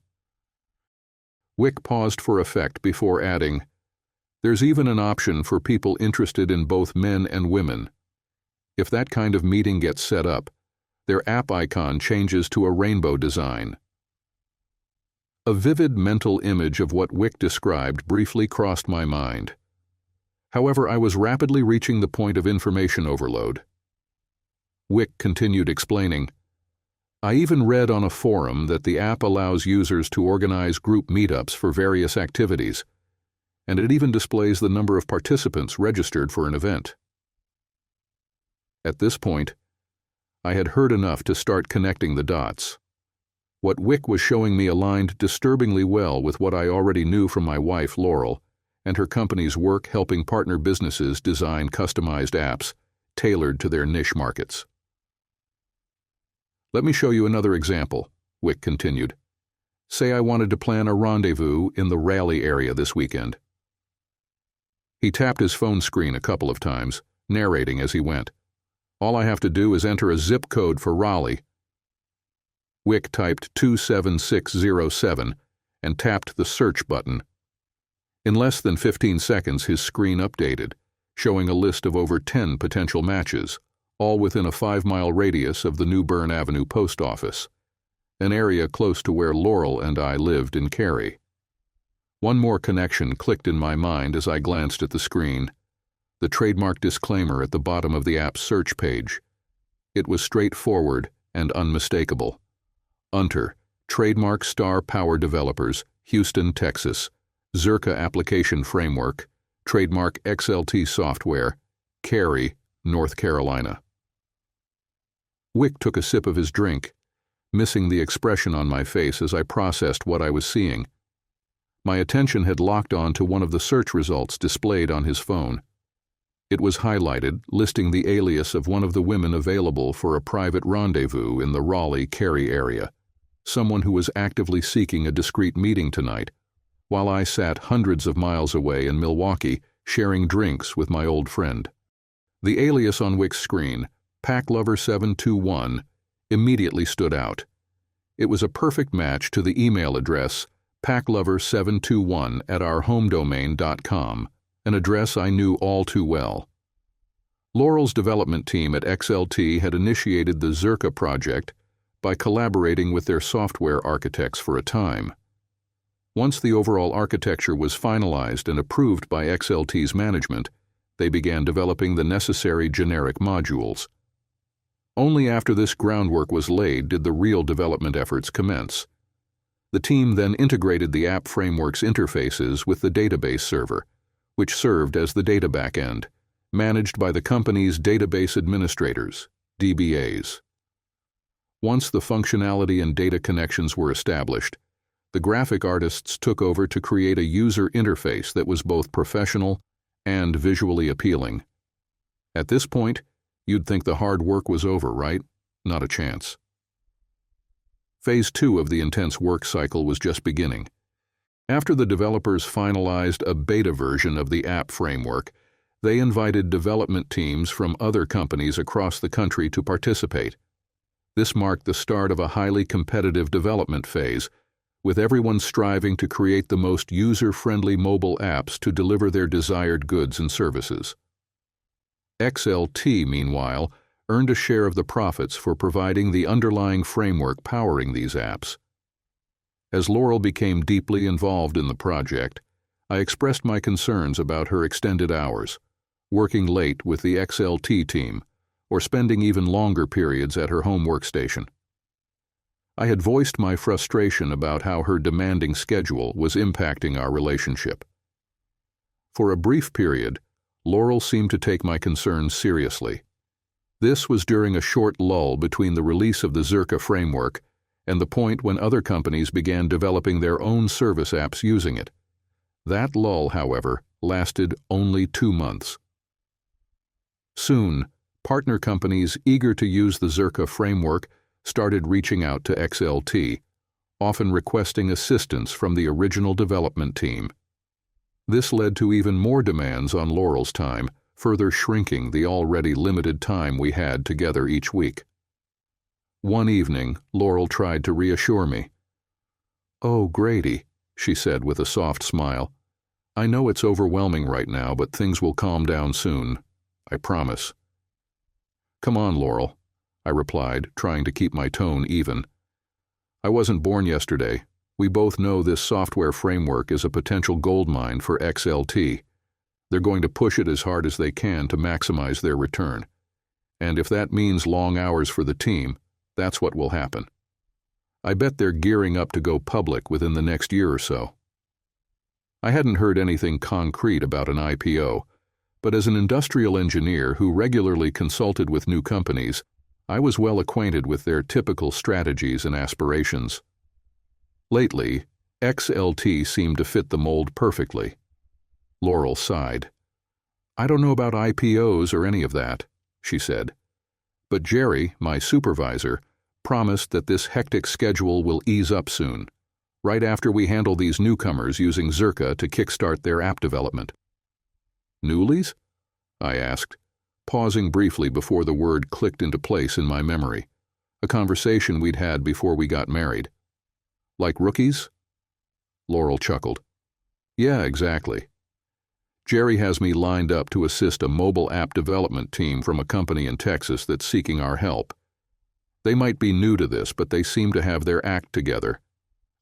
Speaker 1: Wick paused for effect before adding, "There's even an option for people interested in both men and women. If that kind of meeting gets set up, their app icon changes to a rainbow design." A vivid mental image of what Wick described briefly crossed my mind. However, I was rapidly reaching the point of information overload. Wick continued explaining, "I even read on a forum that the app allows users to organize group meetups for various activities, and it even displays the number of participants registered for an event." At this point, I had heard enough to start connecting the dots. What Wick was showing me aligned disturbingly well with what I already knew from my wife, Laurel, and her company's work helping partner businesses design customized apps tailored to their niche markets. "Let me show you another example," Wick continued. "Say I wanted to plan a rendezvous in the Raleigh area this weekend." He tapped his phone screen a couple of times, narrating as he went. "All I have to do is enter a zip code for Raleigh." Wick typed 27607 and tapped the search button. In less than 15 seconds, his screen updated, showing a list of over 10 potential matches, all within a 5-mile radius of the New Bern Avenue post office, an area close to where Laurel and I lived in Cary. One more connection clicked in my mind as I glanced at the screen, the trademark disclaimer at the bottom of the app's search page. It was straightforward and unmistakable. Unter, Trademark Star Power Developers, Houston, Texas, Zirca Application Framework, Trademark XLT Software, Cary, North Carolina. Wick took a sip of his drink, missing the expression on my face as I processed what I was seeing. My attention had locked on to one of the search results displayed on his phone. It was highlighted, listing the alias of one of the women available for a private rendezvous in the Raleigh-Cary area, someone who was actively seeking a discreet meeting tonight, while I sat hundreds of miles away in Milwaukee sharing drinks with my old friend. The alias on Wick's screen, PackLover721, immediately stood out. It was a perfect match to the email address packlover721@ourhomedomain.com, an address I knew all too well. Laurel's development team at XLT had initiated the Zirca project by collaborating with their software architects for a time. Once the overall architecture was finalized and approved by XLT's management, they began developing the necessary generic modules. Only after this groundwork was laid did the real development efforts commence. The team then integrated the app framework's interfaces with the database server, which served as the data backend, managed by the company's database administrators, DBAs. Once the functionality and data connections were established, The graphic artists took over to create a user interface that was both professional and visually appealing. At this point, you'd think the hard work was over, right? Not a chance. Phase 2 of the intense work cycle was just beginning. After the developers finalized a beta version of the app framework, they invited development teams from other companies across the country to participate. This marked the start of a highly competitive development phase, with everyone striving to create the most user-friendly mobile apps to deliver their desired goods and services. XLT, meanwhile, earned a share of the profits for providing the underlying framework powering these apps. As Laurel became deeply involved in the project, I expressed my concerns about her extended hours, working late with the XLT team, or spending even longer periods at her home workstation. I had voiced my frustration about how her demanding schedule was impacting our relationship. For a brief period, Laurel seemed to take my concerns seriously. This was during a short lull between the release of the Zirka framework and the point when other companies began developing their own service apps using it. That lull, however, lasted only 2 months. Soon, partner companies eager to use the Zirka framework started reaching out to XLT, often requesting assistance from the original development team. This led to even more demands on Laurel's time, further shrinking the already limited time we had together each week. One evening, Laurel tried to reassure me. "Oh, Grady," she said with a soft smile, "I know it's overwhelming right now, but things will calm down soon. I promise." "Come on, Laurel," I replied, trying to keep my tone even. "I wasn't born yesterday. We both know this software framework is a potential goldmine for XLT. They're going to push it as hard as they can to maximize their return. And if that means long hours for the team, that's what will happen. I bet they're gearing up to go public within the next year or so." I hadn't heard anything concrete about an IPO, but as an industrial engineer who regularly consulted with new companies, I was well acquainted with their typical strategies and aspirations. Lately, XLT seemed to fit the mold perfectly. Laurel sighed. "I don't know about IPOs or any of that," she said. "But Jerry, my supervisor, promised that this hectic schedule will ease up soon, right after we handle these newcomers using Zirka to kickstart their app development." "Newlies?" I asked, pausing briefly before the word clicked into place in my memory, a conversation we'd had before we got married. "Like rookies?" Laurel chuckled. "Yeah, exactly. Jerry has me lined up to assist a mobile app development team from a company in Texas that's seeking our help. They might be new to this, but they seem to have their act together.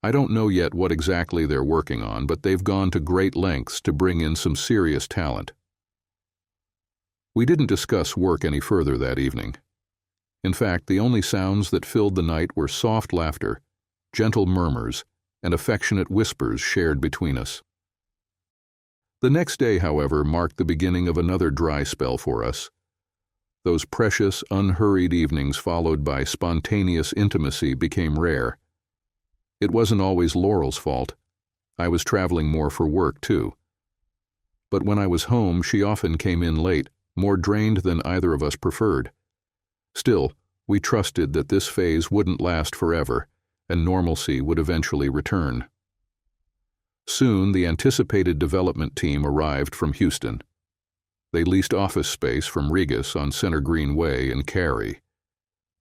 Speaker 1: I don't know yet what exactly they're working on, but they've gone to great lengths to bring in some serious talent." We didn't discuss work any further that evening. In fact, the only sounds that filled the night were soft laughter, gentle murmurs, and affectionate whispers shared between us. The next day, however, marked the beginning of another dry spell for us. Those precious, unhurried evenings followed by spontaneous intimacy became rare. It wasn't always Laurel's fault. I was traveling more for work, too. But when I was home, she often came in late, more drained than either of us preferred. Still, we trusted that this phase wouldn't last forever, and normalcy would eventually return. Soon, the anticipated development team arrived from Houston. They leased office space from Regas on Center Green Way in Cary.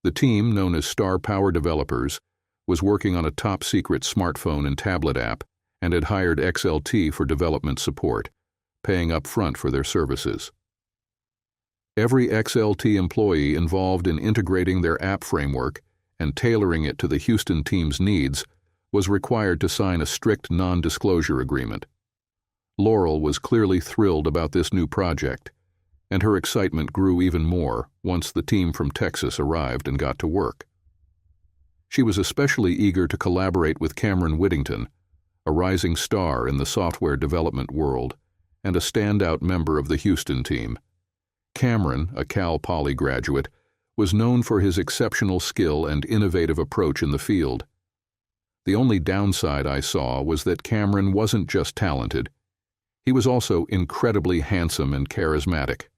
Speaker 1: The team, known as Star Power Developers, was working on a top-secret smartphone and tablet app and had hired XLT for development support, paying up front for their services. Every XLT employee involved in integrating their app framework and tailoring it to the Houston team's needs was required to sign a strict non-disclosure agreement. Laurel was clearly thrilled about this new project, and her excitement grew even more once the team from Texas arrived and got to work. She was especially eager to collaborate with Cameron Whittington, a rising star in the software development world and a standout member of the Houston team. Cameron, a Cal Poly graduate, was known for his exceptional skill and innovative approach in the field. The only downside I saw was that Cameron wasn't just talented. He was also incredibly handsome and charismatic.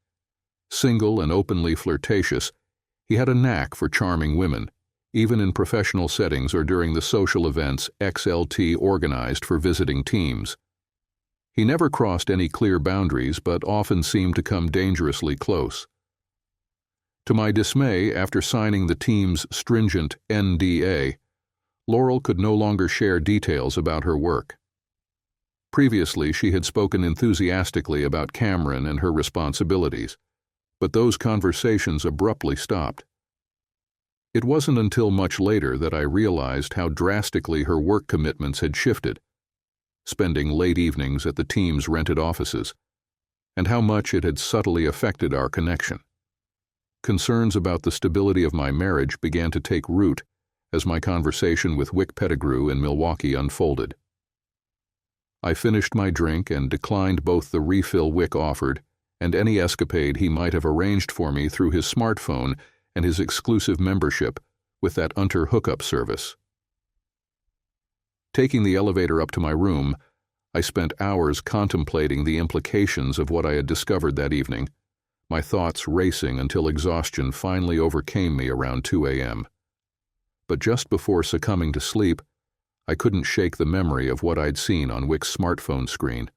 Speaker 1: Single and openly flirtatious, he had a knack for charming women, even in professional settings or during the social events XLT organized for visiting teams. He never crossed any clear boundaries, but often seemed to come dangerously close. To my dismay, after signing the team's stringent NDA, Laurel could no longer share details about her work. Previously, she had spoken enthusiastically about Cameron and her responsibilities, but those conversations abruptly stopped. It wasn't until much later that I realized how drastically her work commitments had shifted, spending late evenings at the team's rented offices, and how much it had subtly affected our connection. Concerns about the stability of my marriage began to take root as my conversation with Wick Pettigrew in Milwaukee unfolded. I finished my drink and declined both the refill Wick offered and any escapade he might have arranged for me through his smartphone and his exclusive membership with that Unter hookup service. Taking the elevator up to my room, I spent hours contemplating the implications of what I had discovered that evening, my thoughts racing until exhaustion finally overcame me around 2 a.m. But just before succumbing to sleep, I couldn't shake the memory of what I'd seen on Wick's smartphone screen.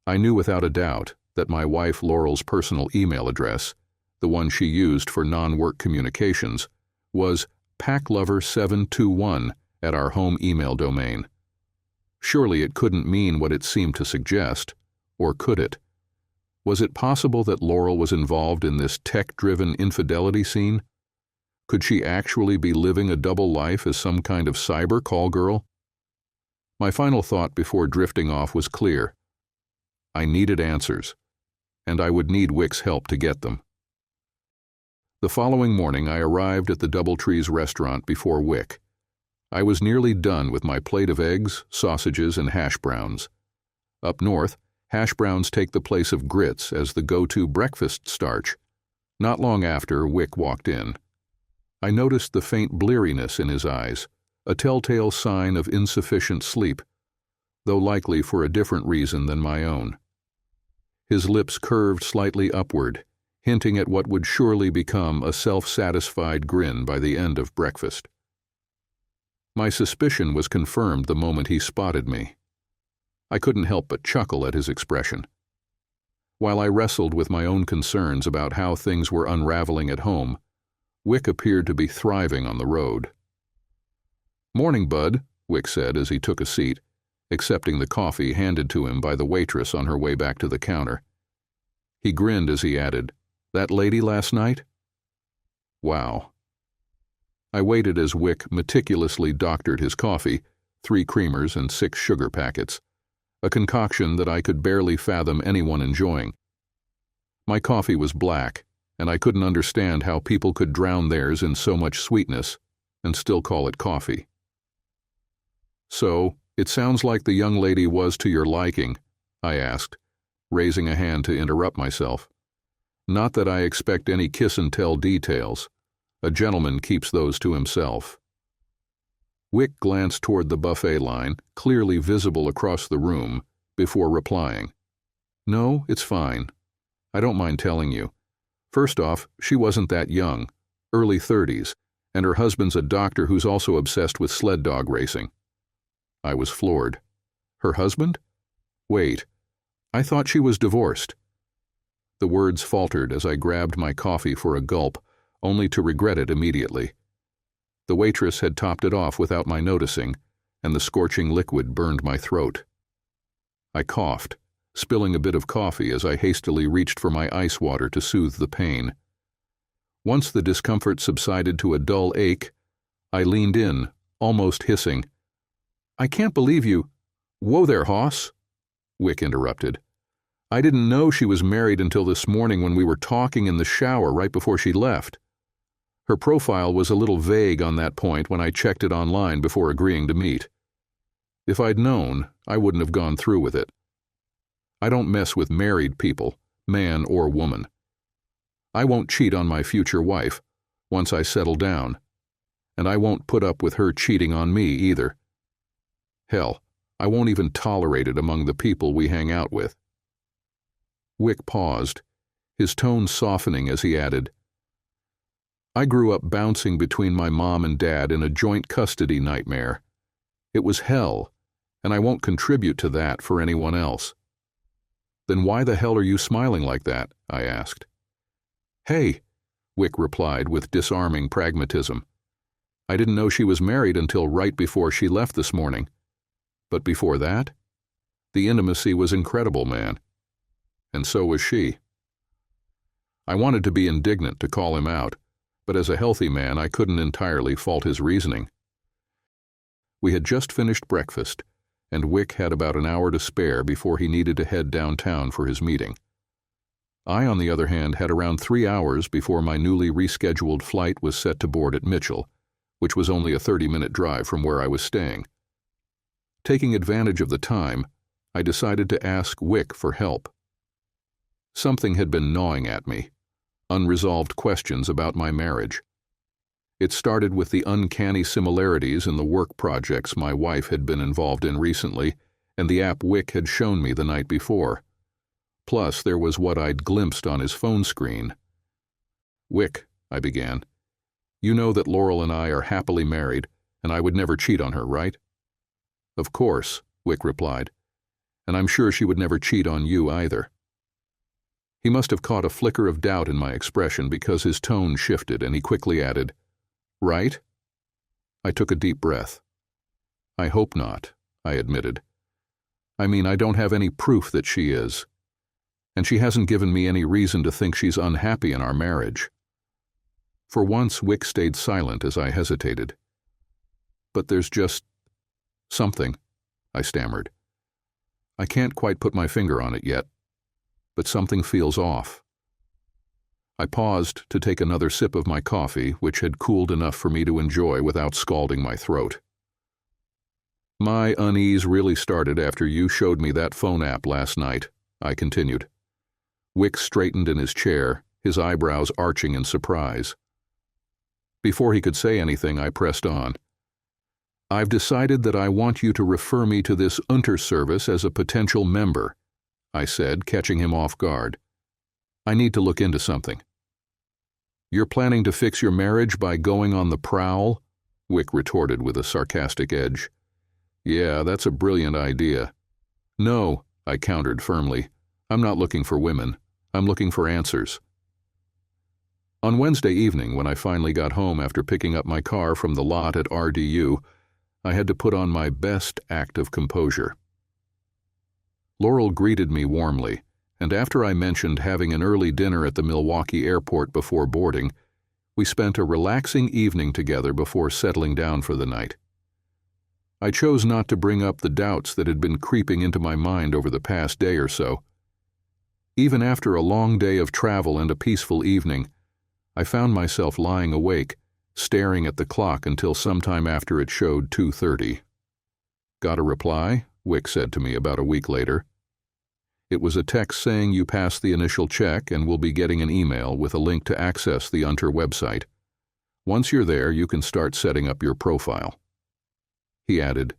Speaker 1: I knew without a doubt that my wife Laurel's personal email address, the one she used for non-work communications, was packlover721 at our home email domain. Surely it couldn't mean what it seemed to suggest, or could it? Was it possible that Laurel was involved in this tech-driven infidelity scene? Could she actually be living a double life as some kind of cyber call girl? My final thought before drifting off was clear. I needed answers, and I would need Wick's help to get them. The following morning I arrived at the Doubletree's restaurant before Wick. I was nearly done with my plate of eggs, sausages, and hash browns. Up north, hash browns take the place of grits as the go-to breakfast starch. Not long after, Wick walked in. I noticed the faint bleariness in his eyes, a telltale sign of insufficient sleep, though likely for a different reason than my own. His lips curved slightly upward, hinting at what would surely become a self-satisfied grin by the end of breakfast. My suspicion was confirmed the moment he spotted me. I couldn't help but chuckle at his expression. While I wrestled with my own concerns about how things were unraveling at home, Wick appeared to be thriving on the road. "Morning, Bud," Wick said as he took a seat, accepting the coffee handed to him by the waitress on her way back to the counter. He grinned as he added, "That lady last night?" Wow. I waited as Wick meticulously doctored his coffee, 3 creamers and 6 sugar packets, a concoction that I could barely fathom anyone enjoying. My coffee was black, and I couldn't understand how people could drown theirs in so much sweetness and still call it coffee. "So, it sounds like the young lady was to your liking," I asked, raising a hand to interrupt myself. "Not that I expect any kiss-and-tell details. A gentleman keeps those to himself." Wick glanced toward the buffet line, clearly visible across the room, before replying. "No, it's fine. I don't mind telling you. First off, she wasn't that young, early 30s, and her husband's a doctor who's also obsessed with sled dog racing." I was floored. Her husband? Wait, I thought she was divorced. The words faltered as I grabbed my coffee for a gulp, only to regret it immediately. The waitress had topped it off without my noticing, and the scorching liquid burned my throat. I coughed, spilling a bit of coffee as I hastily reached for my ice water to soothe the pain. Once the discomfort subsided to a dull ache, I leaned in, almost hissing. "I can't believe you—" "Whoa there, Hoss," Wick interrupted. "I didn't know she was married until this morning when we were talking in the shower right before she left. Her profile was a little vague on that point when I checked it online before agreeing to meet. If I'd known, I wouldn't have gone through with it. I don't mess with married people, man or woman. I won't cheat on my future wife, once I settle down, and I won't put up with her cheating on me either. Hell, I won't even tolerate it among the people we hang out with." Wick paused, his tone softening as he added, "I grew up bouncing between my mom and dad in a joint custody nightmare. It was hell, and I won't contribute to that for anyone else." "Then why the hell are you smiling like that?" I asked. "Hey," Wick replied with disarming pragmatism. "I didn't know she was married until right before she left this morning. But before that, the intimacy was incredible, man. And so was she." I wanted to be indignant to call him out, but as a healthy man I couldn't entirely fault his reasoning. We had just finished breakfast, and Wick had about an hour to spare before he needed to head downtown for his meeting. I, on the other hand, had around 3 hours before my newly rescheduled flight was set to board at Mitchell, which was only a 30-minute drive from where I was staying. Taking advantage of the time, I decided to ask Wick for help. Something had been gnawing at me, unresolved questions about my marriage. It started with the uncanny similarities in the work projects my wife had been involved in recently and the app Wick had shown me the night before. Plus, there was what I'd glimpsed on his phone screen. "Wick," I began, "you know that Laurel and I are happily married, and I would never cheat on her, right?" "Of course," Wick replied, "and I'm sure she would never cheat on you either." He must have caught a flicker of doubt in my expression because his tone shifted and he quickly added, "Right?" I took a deep breath. "I hope not," I admitted. "I mean, I don't have any proof that she is. And she hasn't given me any reason to think she's unhappy in our marriage." For once, Wick stayed silent as I hesitated. "But there's just something," I stammered. "I can't quite put my finger on it yet, but something feels off." I paused to take another sip of my coffee, which had cooled enough for me to enjoy without scalding my throat. "My unease really started after you showed me that phone app last night," I continued. Wick straightened in his chair, his eyebrows arching in surprise. Before he could say anything, I pressed on. "I've decided that I want you to refer me to this unterservice as a potential member," I said, catching him off guard. "I need to look into something." "You're planning to fix your marriage by going on the prowl?" Wick retorted with a sarcastic edge. "Yeah, that's a brilliant idea." "No," I countered firmly. "I'm not looking for women. I'm looking for answers." On Wednesday evening, when I finally got home after picking up my car from the lot at RDU, I had to put on my best act of composure. Laurel greeted me warmly, and after I mentioned having an early dinner at the Milwaukee airport before boarding, we spent a relaxing evening together before settling down for the night. I chose not to bring up the doubts that had been creeping into my mind over the past day or so. Even after a long day of travel and a peaceful evening, I found myself lying awake, staring at the clock until sometime after it showed 2:30. "Got a reply?" Wick said to me about a week later. It was a text saying you passed the initial check and will be getting an email with a link to access the Unter website. Once you're there, you can start setting up your profile. He added,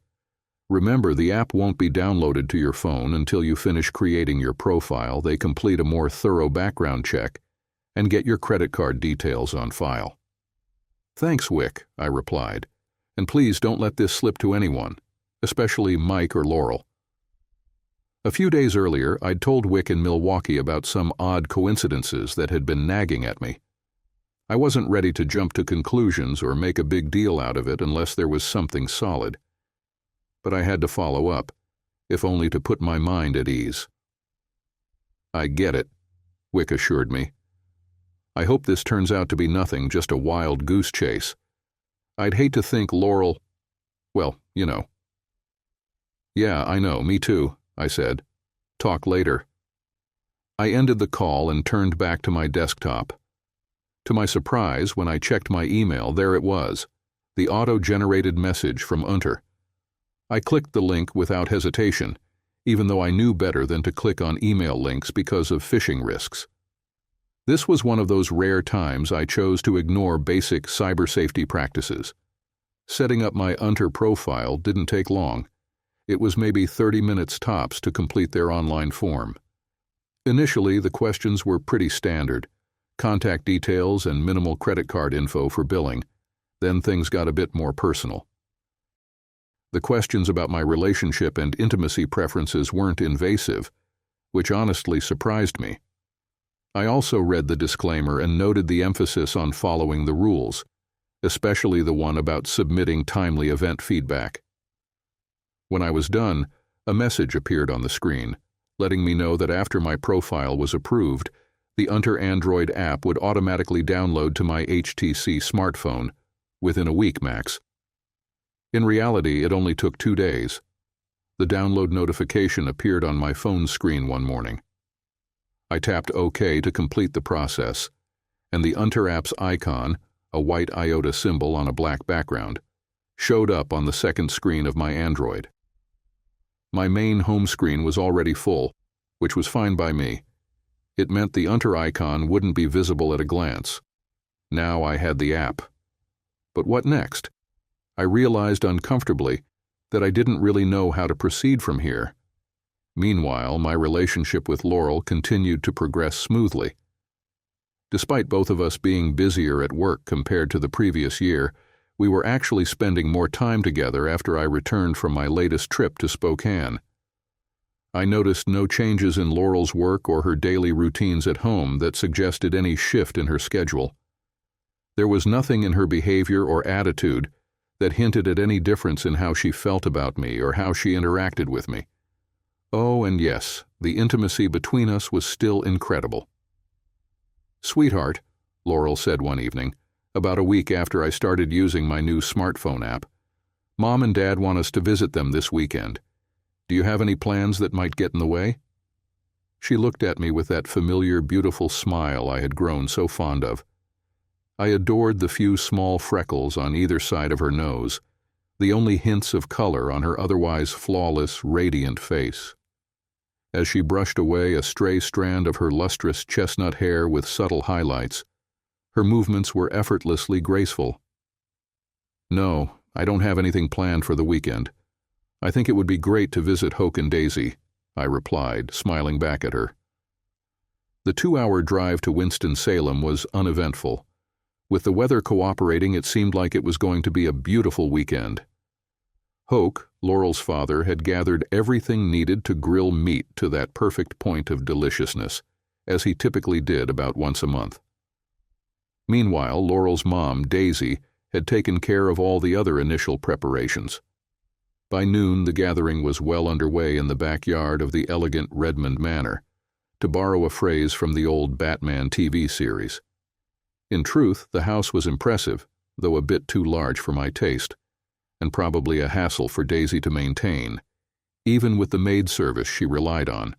Speaker 1: "Remember, the app won't be downloaded to your phone until you finish creating your profile. They complete a more thorough background check and get your credit card details on file." "Thanks, Wick," I replied, "and please don't let this slip to anyone, especially Mike or Laurel." A few days earlier, I'd told Wick in Milwaukee about some odd coincidences that had been nagging at me. I wasn't ready to jump to conclusions or make a big deal out of it unless there was something solid. But I had to follow up, if only to put my mind at ease. "I get it," Wick assured me. "I hope this turns out to be nothing, just a wild goose chase. I'd hate to think Laurel, well, you know." "Yeah, I know, me too," I said. "Talk later." I ended the call and turned back to my desktop. To my surprise, when I checked my email, there it was, the auto-generated message from Unter. I clicked the link without hesitation, even though I knew better than to click on email links because of phishing risks. This was one of those rare times I chose to ignore basic cyber safety practices. Setting up my Unter profile didn't take long, It was maybe 30 minutes tops to complete their online form. Initially, the questions were pretty standard: contact details and minimal credit card info for billing. Then things got a bit more personal. The questions about my relationship and intimacy preferences weren't invasive, which honestly surprised me. I also read the disclaimer and noted the emphasis on following the rules, especially the one about submitting timely event feedback. When I was done, a message appeared on the screen, letting me know that after my profile was approved, the Unter Android app would automatically download to my HTC smartphone within a week max. In reality, it only took 2 days. The download notification appeared on my phone screen one morning. I tapped OK to complete the process, and the Unter app's icon, a white iota symbol on a black background, showed up on the second screen of my Android. My main home screen was already full, which was fine by me. It meant the Unter icon wouldn't be visible at a glance. Now I had the app. But what next? I realized uncomfortably that I didn't really know how to proceed from here. Meanwhile, my relationship with Laurel continued to progress smoothly. Despite both of us being busier at work compared to the previous year, we were actually spending more time together after I returned from my latest trip to Spokane. I noticed no changes in Laurel's work or her daily routines at home that suggested any shift in her schedule. There was nothing in her behavior or attitude that hinted at any difference in how she felt about me or how she interacted with me. Oh, and yes, the intimacy between us was still incredible. "Sweetheart," Laurel said one evening, about a week after I started using my new smartphone app, "Mom and Dad want us to visit them this weekend. Do you have any plans that might get in the way?" She looked at me with that familiar, beautiful smile I had grown so fond of. I adored the few small freckles on either side of her nose, the only hints of color on her otherwise flawless, radiant face. As she brushed away a stray strand of her lustrous chestnut hair with subtle highlights, her movements were effortlessly graceful. "No, I don't have anything planned for the weekend. I think it would be great to visit Hoke and Daisy," I replied, smiling back at her. The 2-hour drive to Winston-Salem was uneventful. With the weather cooperating, it seemed like it was going to be a beautiful weekend. Hoke, Laurel's father, had gathered everything needed to grill meat to that perfect point of deliciousness, as he typically did about once a month. Meanwhile, Laurel's mom, Daisy, had taken care of all the other initial preparations. By noon, the gathering was well underway in the backyard of the elegant Redmond Manor, to borrow a phrase from the old Batman TV series. In truth, the house was impressive, though a bit too large for my taste, and probably a hassle for Daisy to maintain, even with the maid service she relied on.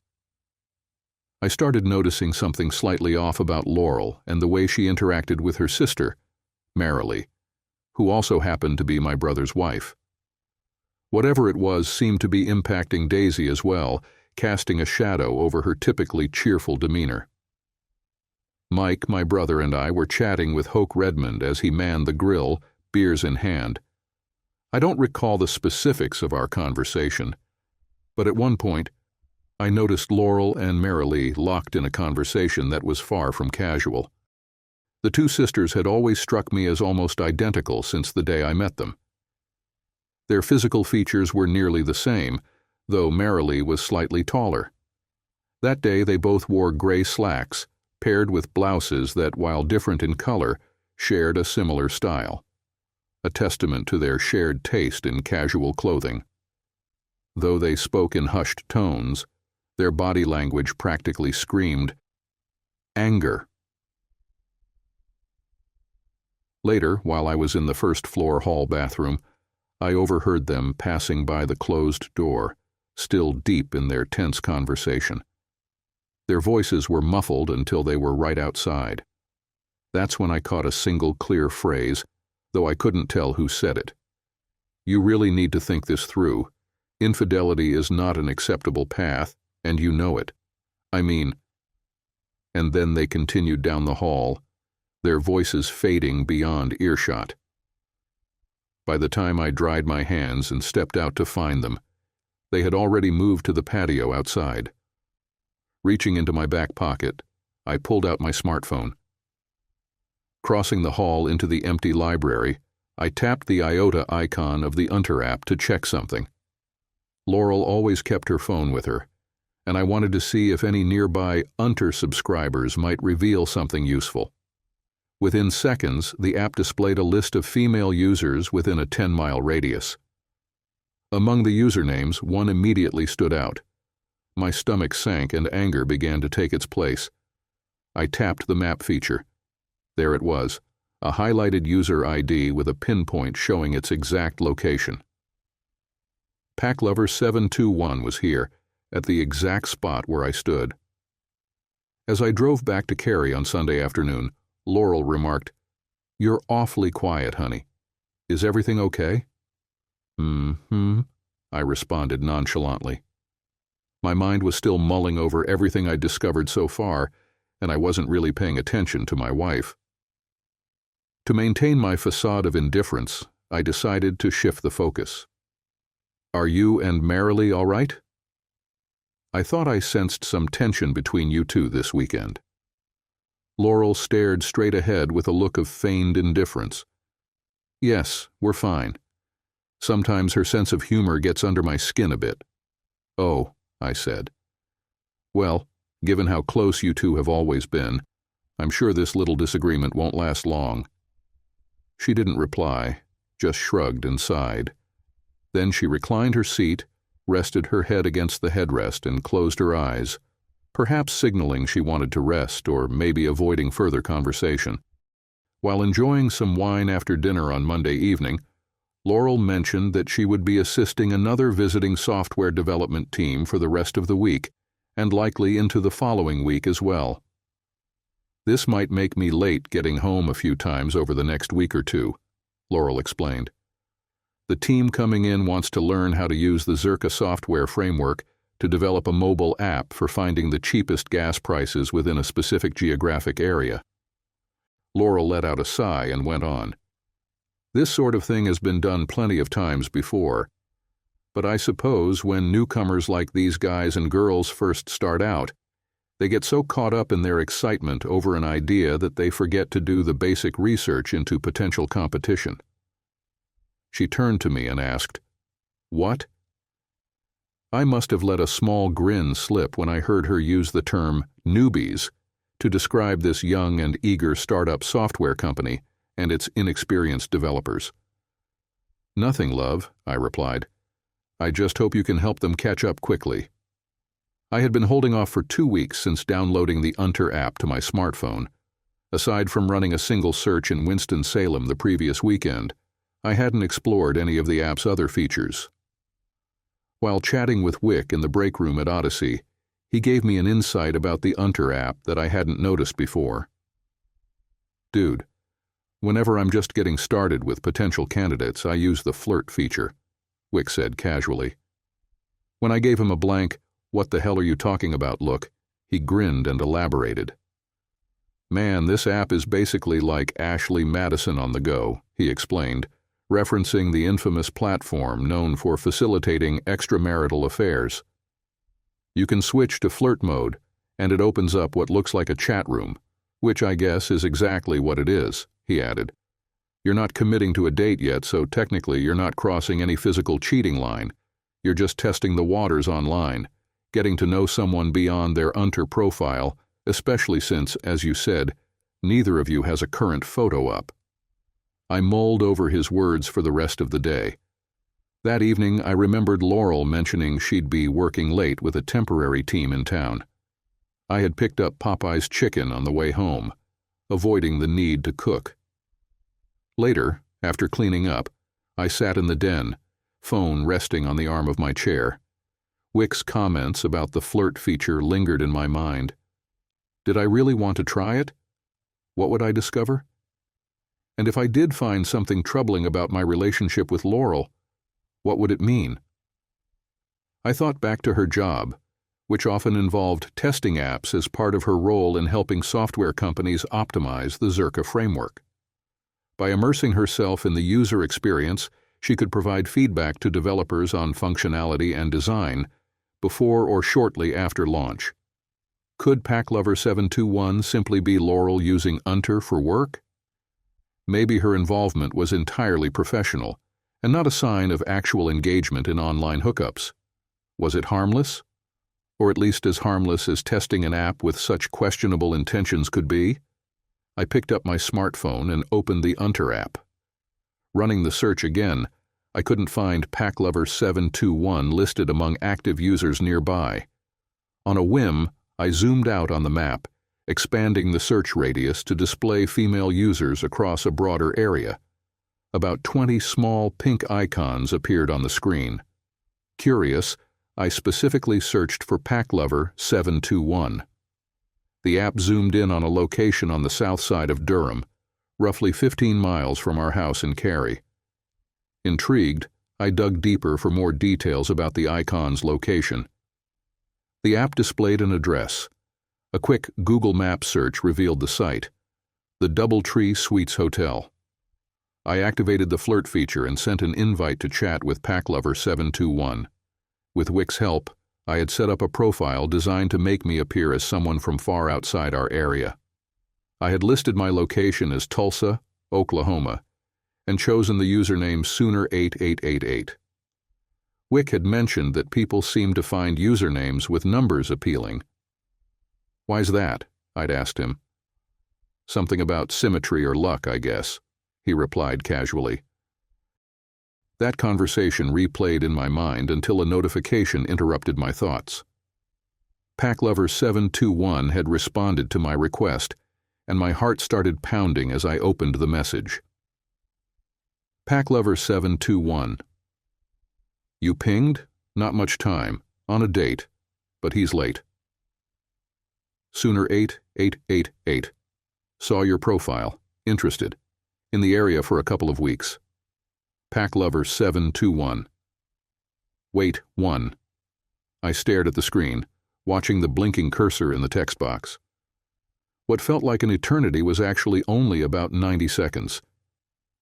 Speaker 1: I started noticing something slightly off about Laurel and the way she interacted with her sister, Marilee, who also happened to be my brother's wife. Whatever it was seemed to be impacting Daisy as well, casting a shadow over her typically cheerful demeanor. Mike, my brother, and I were chatting with Hoke Redmond as he manned the grill, beers in hand. I don't recall the specifics of our conversation, but at one point, I noticed Laurel and Marilee locked in a conversation that was far from casual. The two sisters had always struck me as almost identical since the day I met them. Their physical features were nearly the same, though Marilee was slightly taller. That day they both wore gray slacks, paired with blouses that, while different in color, shared a similar style, a testament to their shared taste in casual clothing. Though they spoke in hushed tones, their body language practically screamed anger. Later, while I was in the first-floor hall bathroom, I overheard them passing by the closed door, still deep in their tense conversation. Their voices were muffled until they were right outside. That's when I caught a single clear phrase, though I couldn't tell who said it. "You really need to think this through. Infidelity is not an acceptable path, and you know it. I mean..." And then they continued down the hall, their voices fading beyond earshot. By the time I dried my hands and stepped out to find them, They had already moved to the patio outside. Reaching into my back pocket, I pulled out my smartphone. Crossing the hall into the empty library, I tapped the iota icon of the Unter app to check something. Laurel always kept her phone with her, and I wanted to see if any nearby Unter subscribers might reveal something useful. Within seconds, the app displayed a list of female users within a 10-mile radius. Among the usernames, one immediately stood out. My stomach sank and anger began to take its place. I tapped the map feature. There it was, a highlighted user ID with a pinpoint showing its exact location. Packlover 721 was here, at the exact spot where I stood. As I drove back to Cary on Sunday afternoon, Laurel remarked, "You're awfully quiet, honey. Is everything okay?" "Mm-hmm," I responded nonchalantly. My mind was still mulling over everything I'd discovered so far, and I wasn't really paying attention to my wife. To maintain my facade of indifference, I decided to shift the focus. "Are you and Marilee all right?" I thought I sensed some tension between you two this weekend. Laurel stared straight ahead with a look of feigned indifference. "Yes, we're fine. Sometimes her sense of humor gets under my skin a bit." "Oh," I said. "Well, given how close you two have always been, I'm sure this little disagreement won't last long." She didn't reply, just shrugged and sighed. Then she reclined her seat, rested her head against the headrest, and closed her eyes, perhaps signaling she wanted to rest or maybe avoiding further conversation. While enjoying some wine after dinner on Monday evening, Laurel mentioned that she would be assisting another visiting software development team for the rest of the week, and likely into the following week as well. "This might make me late getting home a few times over the next week or two," Laurel explained. "The team coming in wants to learn how to use the Zirka software framework to develop a mobile app for finding the cheapest gas prices within a specific geographic area." Laurel let out a sigh and went on. "This sort of thing has been done plenty of times before, but I suppose when newcomers like these guys and girls first start out, they get so caught up in their excitement over an idea that they forget to do the basic research into potential competition." She turned to me and asked, "What?" I must have let a small grin slip when I heard her use the term newbies to describe this young and eager startup software company and its inexperienced developers. "Nothing, love," I replied. "I just hope you can help them catch up quickly." I had been holding off for 2 weeks since downloading the Unter app to my smartphone. Aside from running a single search in Winston-Salem the previous weekend, I hadn't explored any of the app's other features. While chatting with Wick in the break room at Odyssey, he gave me an insight about the Unter app that I hadn't noticed before. "Dude, whenever I'm just getting started with potential candidates, I use the flirt feature," Wick said casually. When I gave him a blank, "What the hell are you talking about?" look, he grinned and elaborated. "Man, this app is basically like Ashley Madison on the go," he explained, referencing the infamous platform known for facilitating extramarital affairs. "You can switch to flirt mode, and it opens up what looks like a chat room, which I guess is exactly what it is," he added. "You're not committing to a date yet, so technically you're not crossing any physical cheating line. You're just testing the waters online, getting to know someone beyond their Unter profile, especially since, as you said, neither of you has a current photo up." I mulled over his words for the rest of the day. That evening, I remembered Laurel mentioning she'd be working late with a temporary team in town. I had picked up Popeye's chicken on the way home, avoiding the need to cook. Later, after cleaning up, I sat in the den, phone resting on the arm of my chair. Wick's comments about the flirt feature lingered in my mind. Did I really want to try it? What would I discover? And if I did find something troubling about my relationship with Laurel, what would it mean? I thought back to her job, which often involved testing apps as part of her role in helping software companies optimize the Zirka framework. By immersing herself in the user experience, she could provide feedback to developers on functionality and design before or shortly after launch. Could PackLover721 simply be Laurel using Unter for work? Maybe her involvement was entirely professional and not a sign of actual engagement in online hookups. Was it harmless? Or at least as harmless as testing an app with such questionable intentions could be? I picked up my smartphone and opened the Unter app. Running the search again, I couldn't find PackLover721 listed among active users nearby. On a whim, I zoomed out on the map, expanding the search radius to display female users across a broader area. About 20 small pink icons appeared on the screen. Curious, I specifically searched for PackLover721. The app zoomed in on a location on the south side of Durham, roughly 15 miles from our house in Cary. Intrigued, I dug deeper for more details about the icon's location. The app displayed an address. A quick Google Maps search revealed the site, the Doubletree Suites Hotel. I activated the flirt feature and sent an invite to chat with PackLover721. With Wix's help, I had set up a profile designed to make me appear as someone from far outside our area. I had listed my location as Tulsa, Oklahoma, and chosen the username Sooner8888. Wick had mentioned that people seemed to find usernames with numbers appealing. "Why's that?" I'd asked him. "Something about symmetry or luck, I guess," he replied casually. That conversation replayed in my mind until a notification interrupted my thoughts. PackLover721 had responded to my request, and my heart started pounding as I opened the message. PackLover721. "You pinged? Not much time. On a date. But he's late. Sooner8888. Saw your profile. Interested. In the area for a couple of weeks. PackLover721. Wait, 1. I stared at the screen, watching the blinking cursor in the text box. What felt like an eternity was actually only about 90 seconds.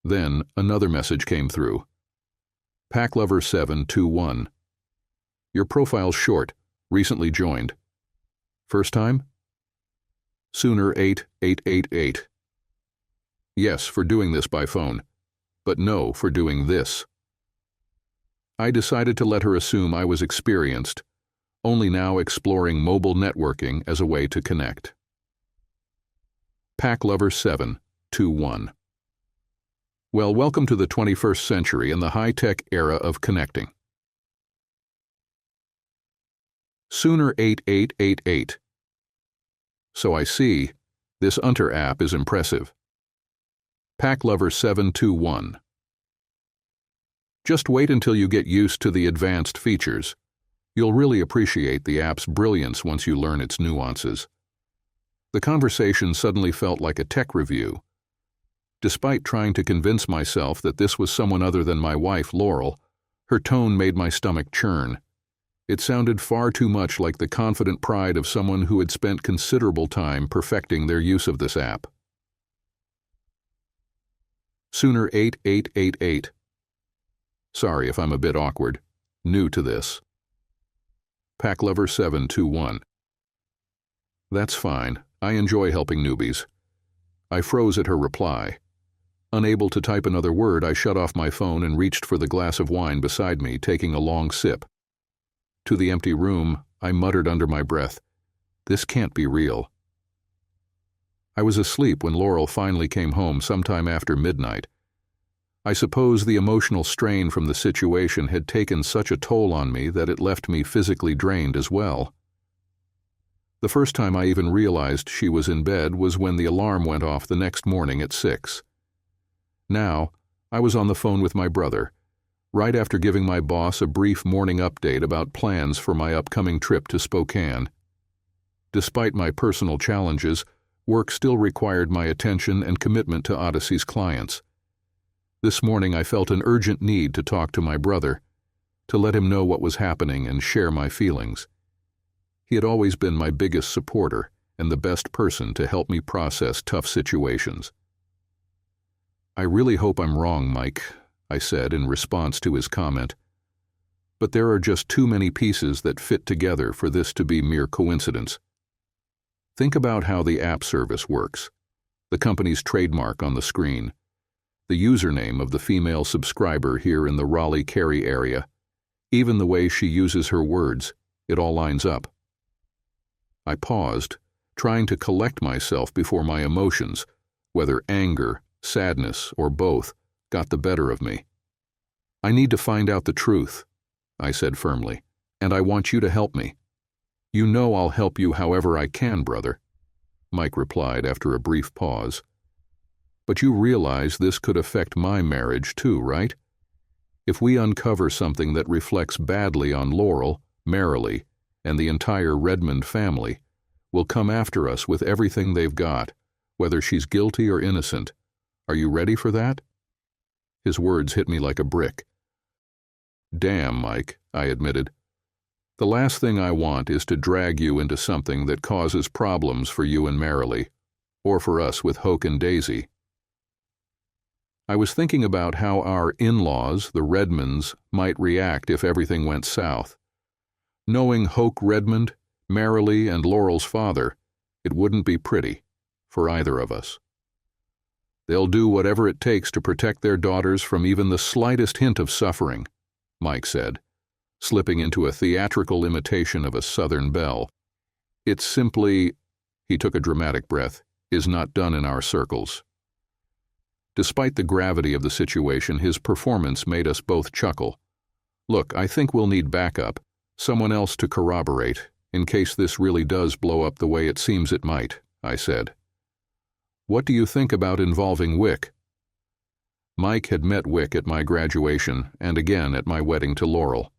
Speaker 1: Then another message came through. PackLover721. Your profile's short. Recently joined. First time? Sooner8888. Yes, for doing this by phone. But no for doing this. I decided to let her assume I was experienced, only now exploring mobile networking as a way to connect. PackLover721. Well, welcome to the 21st century and the high-tech era of connecting. Sooner8888. So I see, this Unter app is impressive. PackLover721. Just wait until you get used to the advanced features. You'll really appreciate the app's brilliance once you learn its nuances. The conversation suddenly felt like a tech review. Despite trying to convince myself that this was someone other than my wife, Laurel, her tone made my stomach churn. It sounded far too much like the confident pride of someone who had spent considerable time perfecting their use of this app. Sooner8888. Sorry if I'm a bit awkward. New to this. PackLover721. That's fine. I enjoy helping newbies. I froze at her reply. Unable to type another word, I shut off my phone and reached for the glass of wine beside me, taking a long sip. To the empty room, I muttered under my breath, "This can't be real." I was asleep when Laurel finally came home sometime after midnight. I suppose the emotional strain from the situation had taken such a toll on me that it left me physically drained as well. The first time I even realized she was in bed was when the alarm went off the next morning at 6. Now, I was on the phone with my brother, right after giving my boss a brief morning update about plans for my upcoming trip to Spokane. Despite my personal challenges, work still required my attention and commitment to Odyssey's clients. This morning I felt an urgent need to talk to my brother, to let him know what was happening and share my feelings. He had always been my biggest supporter and the best person to help me process tough situations. "I really hope I'm wrong, Mike, I said in response to his comment. But there are just too many pieces that fit together for this to be mere coincidence. Think about how the app service works. The company's trademark on the screen. The username of the female subscriber here in the Raleigh-Cary area. Even the way she uses her words, it all lines up. I paused, trying to collect myself before my emotions, whether anger, sadness, or both, got the better of me. I need to find out the truth, I said firmly, and I want you to help me. You know I'll help you however I can, brother, Mike replied after a brief pause. But you realize this could affect my marriage too, right? If we uncover something that reflects badly on Laurel, Marilee, and the entire Redmond family, will come after us with everything they've got, whether she's guilty or innocent. Are you ready for that? His words hit me like a brick. Damn, Mike, I admitted. The last thing I want is to drag you into something that causes problems for you and Marilee, or for us with Hoke and Daisy. I was thinking about how our in-laws, the Redmonds, might react if everything went south. Knowing Hoke Redmond, Marilee, and Laurel's father, it wouldn't be pretty for either of us. They'll do whatever it takes to protect their daughters from even the slightest hint of suffering, Mike said, slipping into a theatrical imitation of a Southern belle. It's simply, he took a dramatic breath, is not done in our circles. Despite the gravity of the situation, his performance made us both chuckle. Look, I think we'll need backup, someone else to corroborate, in case this really does blow up the way it seems it might, I said. What do you think about involving Wick? Mike had met Wick at my graduation and again at my wedding to Laurel.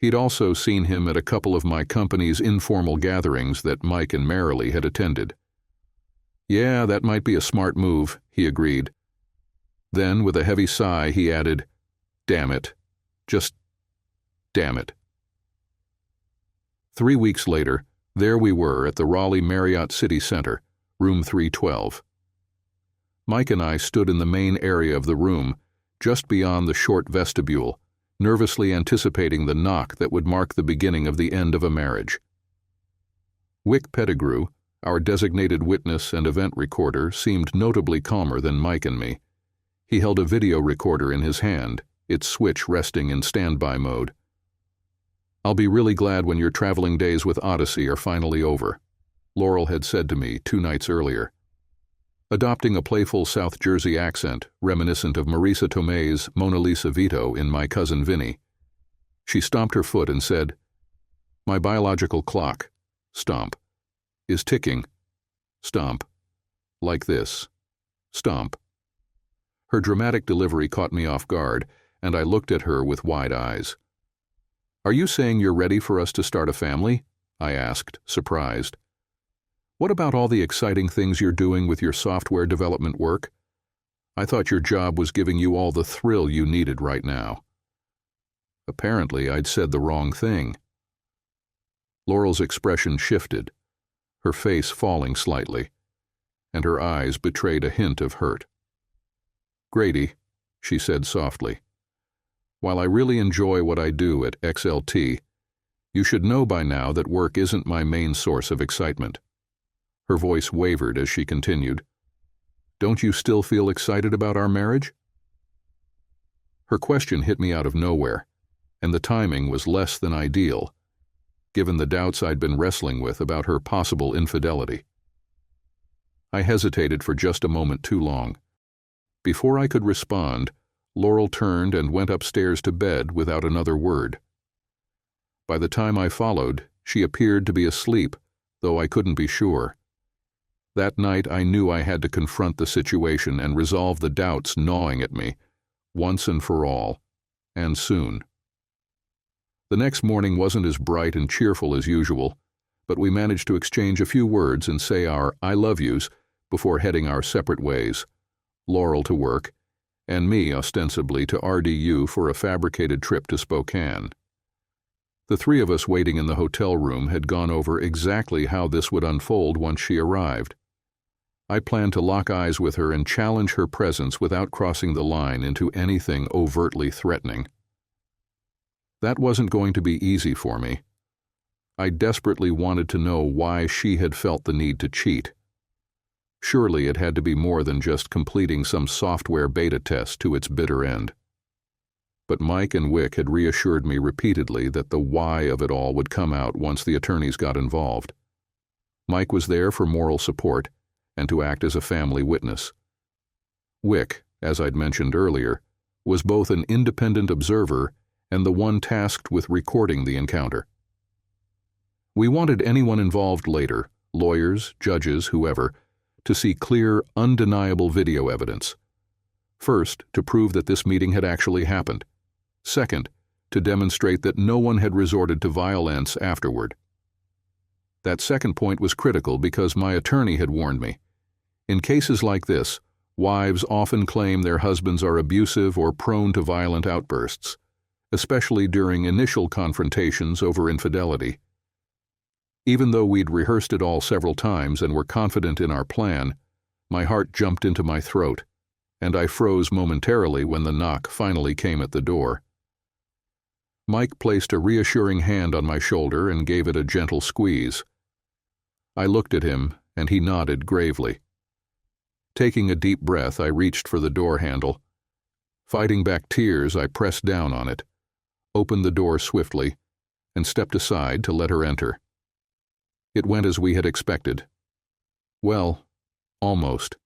Speaker 1: He'd also seen him at a couple of my company's informal gatherings that Mike and Marilee had attended. Yeah, that might be a smart move, he agreed. Then, with a heavy sigh, he added, damn it. Just damn it. 3 weeks later, there we were at the Raleigh Marriott City Center, room 312. Mike and I stood in the main area of the room, just beyond the short vestibule, nervously anticipating the knock that would mark the beginning of the end of a marriage. Wick Pettigrew, our designated witness and event recorder, seemed notably calmer than Mike and me. He held a video recorder in his hand, its switch resting in standby mode. I'll be really glad when your traveling days with Odyssey are finally over, Laurel had said to me 2 nights earlier. Adopting a playful South Jersey accent reminiscent of Marisa Tomei's Mona Lisa Vito in My Cousin Vinny, she stomped her foot and said, My biological clock, stomp, is ticking, stomp, like this, stomp. Her dramatic delivery caught me off guard, and I looked at her with wide eyes. Are you saying you're ready for us to start a family? I asked, surprised. What about all the exciting things you're doing with your software development work? I thought your job was giving you all the thrill you needed right now. Apparently, I'd said the wrong thing. Laurel's expression shifted, her face falling slightly, and her eyes betrayed a hint of hurt. Grady, she said softly, while I really enjoy what I do at XLT, you should know by now that work isn't my main source of excitement. Her voice wavered as she continued. Don't you still feel excited about our marriage? Her question hit me out of nowhere, and the timing was less than ideal, given the doubts I'd been wrestling with about her possible infidelity. I hesitated for just a moment too long. Before I could respond, Laurel turned and went upstairs to bed without another word. By the time I followed, she appeared to be asleep, though I couldn't be sure. That night I knew I had to confront the situation and resolve the doubts gnawing at me, once and for all, and soon. The next morning wasn't as bright and cheerful as usual, but we managed to exchange a few words and say our I love yous before heading our separate ways, Laurel to work, and me ostensibly to RDU for a fabricated trip to Spokane. The 3 of us waiting in the hotel room had gone over exactly how this would unfold once she arrived. I planned to lock eyes with her and challenge her presence without crossing the line into anything overtly threatening. That wasn't going to be easy for me. I desperately wanted to know why she had felt the need to cheat. Surely it had to be more than just completing some software beta test to its bitter end. But Mike and Wick had reassured me repeatedly that the why of it all would come out once the attorneys got involved. Mike was there for moral support and to act as a family witness. Wick, as I'd mentioned earlier, was both an independent observer and the one tasked with recording the encounter. We wanted anyone involved later, lawyers, judges, whoever, to see clear, undeniable video evidence. First, to prove that this meeting had actually happened. Second, to demonstrate that no one had resorted to violence afterward. That second point was critical because my attorney had warned me. In cases like this, wives often claim their husbands are abusive or prone to violent outbursts, especially during initial confrontations over infidelity. Even though we'd rehearsed it all several times and were confident in our plan, my heart jumped into my throat, and I froze momentarily when the knock finally came at the door. Mike placed a reassuring hand on my shoulder and gave it a gentle squeeze. I looked at him, and he nodded gravely. Taking a deep breath, I reached for the door handle. Fighting back tears, I pressed down on it, opened the door swiftly, and stepped aside to let her enter. It went as we had expected. Well, almost.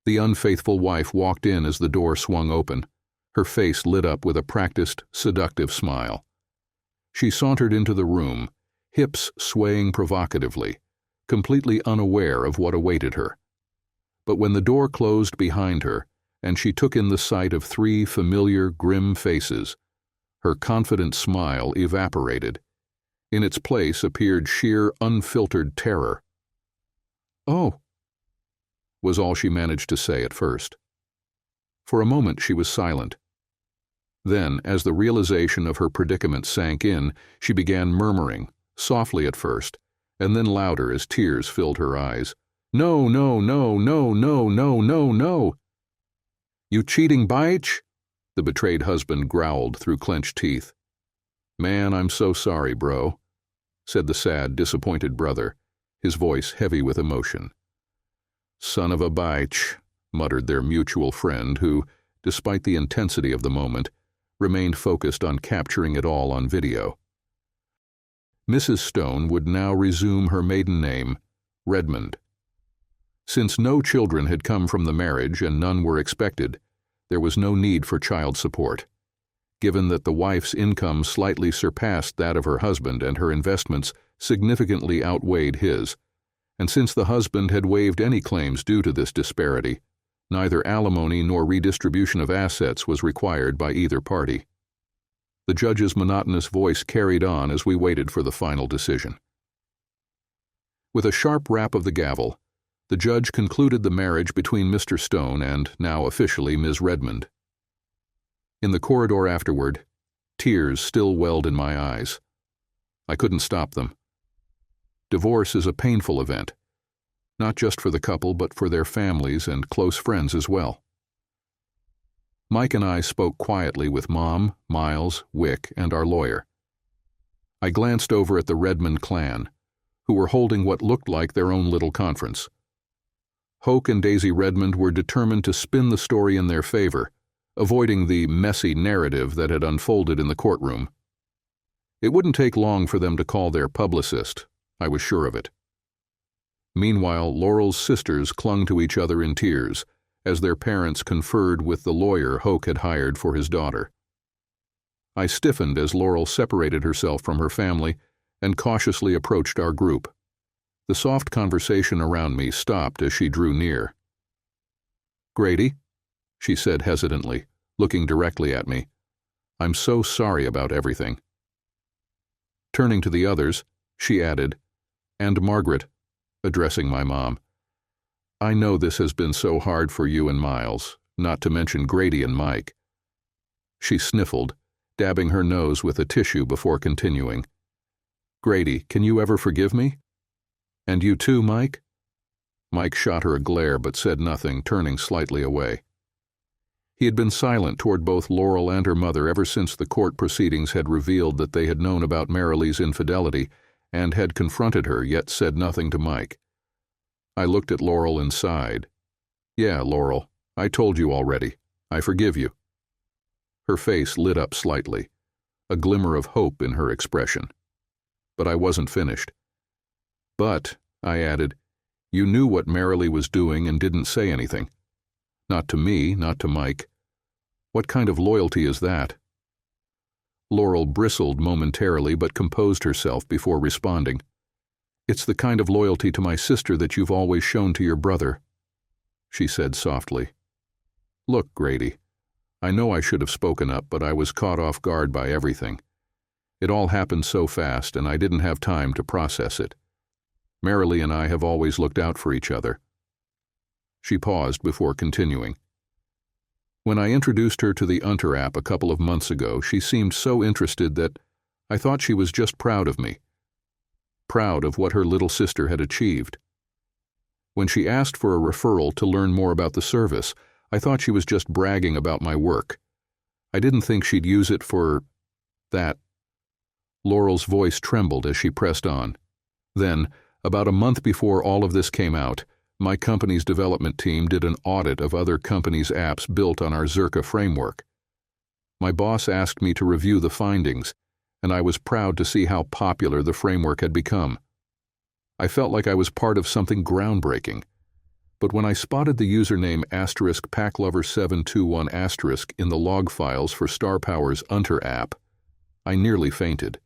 Speaker 1: The unfaithful wife walked in as the door swung open, her face lit up with a practiced, seductive smile. She sauntered into the room, hips swaying provocatively, completely unaware of what awaited her. But when the door closed behind her, and she took in the sight of 3 familiar, grim faces, her confident smile evaporated. In its place appeared sheer, unfiltered terror. "Oh," was all she managed to say at first. For a moment she was silent. Then, as the realization of her predicament sank in, she began murmuring, softly at first, and then louder as tears filled her eyes. "No, no, no, no, no, no, no, no." "You cheating bitch," the betrayed husband growled through clenched teeth. "Man, I'm so sorry, bro," said the sad, disappointed brother, his voice heavy with emotion. "Son of a bitch," muttered their mutual friend who, despite the intensity of the moment, remained focused on capturing it all on video. Mrs. Stone would now resume her maiden name, Redmond. Since no children had come from the marriage and none were expected, there was no need for child support. Given that the wife's income slightly surpassed that of her husband and her investments significantly outweighed his, and since the husband had waived any claims due to this disparity, neither alimony nor redistribution of assets was required by either party. The judge's monotonous voice carried on as we waited for the final decision. With a sharp rap of the gavel, the judge concluded the marriage between Mr. Stone and, now officially, Ms. Redmond. In the corridor afterward, tears still welled in my eyes. I couldn't stop them. Divorce is a painful event, not just for the couple but for their families and close friends as well. Mike and I spoke quietly with Mom, Miles, Wick, and our lawyer. I glanced over at the Redmond clan, who were holding what looked like their own little conference. Hoke and Daisy Redmond were determined to spin the story in their favor, avoiding the messy narrative that had unfolded in the courtroom. It wouldn't take long for them to call their publicist, I was sure of it. Meanwhile, Laurel's sisters clung to each other in tears as their parents conferred with the lawyer Hoke had hired for his daughter. I stiffened as Laurel separated herself from her family and cautiously approached our group. The soft conversation around me stopped as she drew near. "Grady," she said hesitantly, looking directly at me, "I'm so sorry about everything." Turning to the others, she added, "And Margaret," addressing my mom, "I know this has been so hard for you and Miles, not to mention Grady and Mike." She sniffled, dabbing her nose with a tissue before continuing. "Grady, can you ever forgive me? And you too, Mike?" Mike shot her a glare but said nothing, turning slightly away. He had been silent toward both Laurel and her mother ever since the court proceedings had revealed that they had known about Marilee's infidelity and had confronted her, yet said nothing to Mike. I looked at Laurel and sighed. "Yeah, Laurel, I told you already. I forgive you." Her face lit up slightly, a glimmer of hope in her expression. But I wasn't finished. "But," I added, "you knew what Marilee was doing and didn't say anything. Not to me, not to Mike. What kind of loyalty is that?" Laurel bristled momentarily but composed herself before responding. "It's the kind of loyalty to my sister that you've always shown to your brother," she said softly. "Look, Grady, I know I should have spoken up, but I was caught off guard by everything. It all happened so fast, and I didn't have time to process it. Marilee and I have always looked out for each other." She paused before continuing. "When I introduced her to the Unter app a couple of months ago, she seemed so interested that I thought she was just proud of me. Proud of what her little sister had achieved. When she asked for a referral to learn more about the service, I thought she was just bragging about my work. I didn't think she'd use it for that." Laurel's voice trembled as she pressed on. "Then, about a month before all of this came out, my company's development team did an audit of other companies' apps built on our Zirka framework. My boss asked me to review the findings, and I was proud to see how popular the framework had become. I felt like I was part of something groundbreaking. But when I spotted the username *PackLover721* in the log files for Star Power's Unter app, I nearly fainted.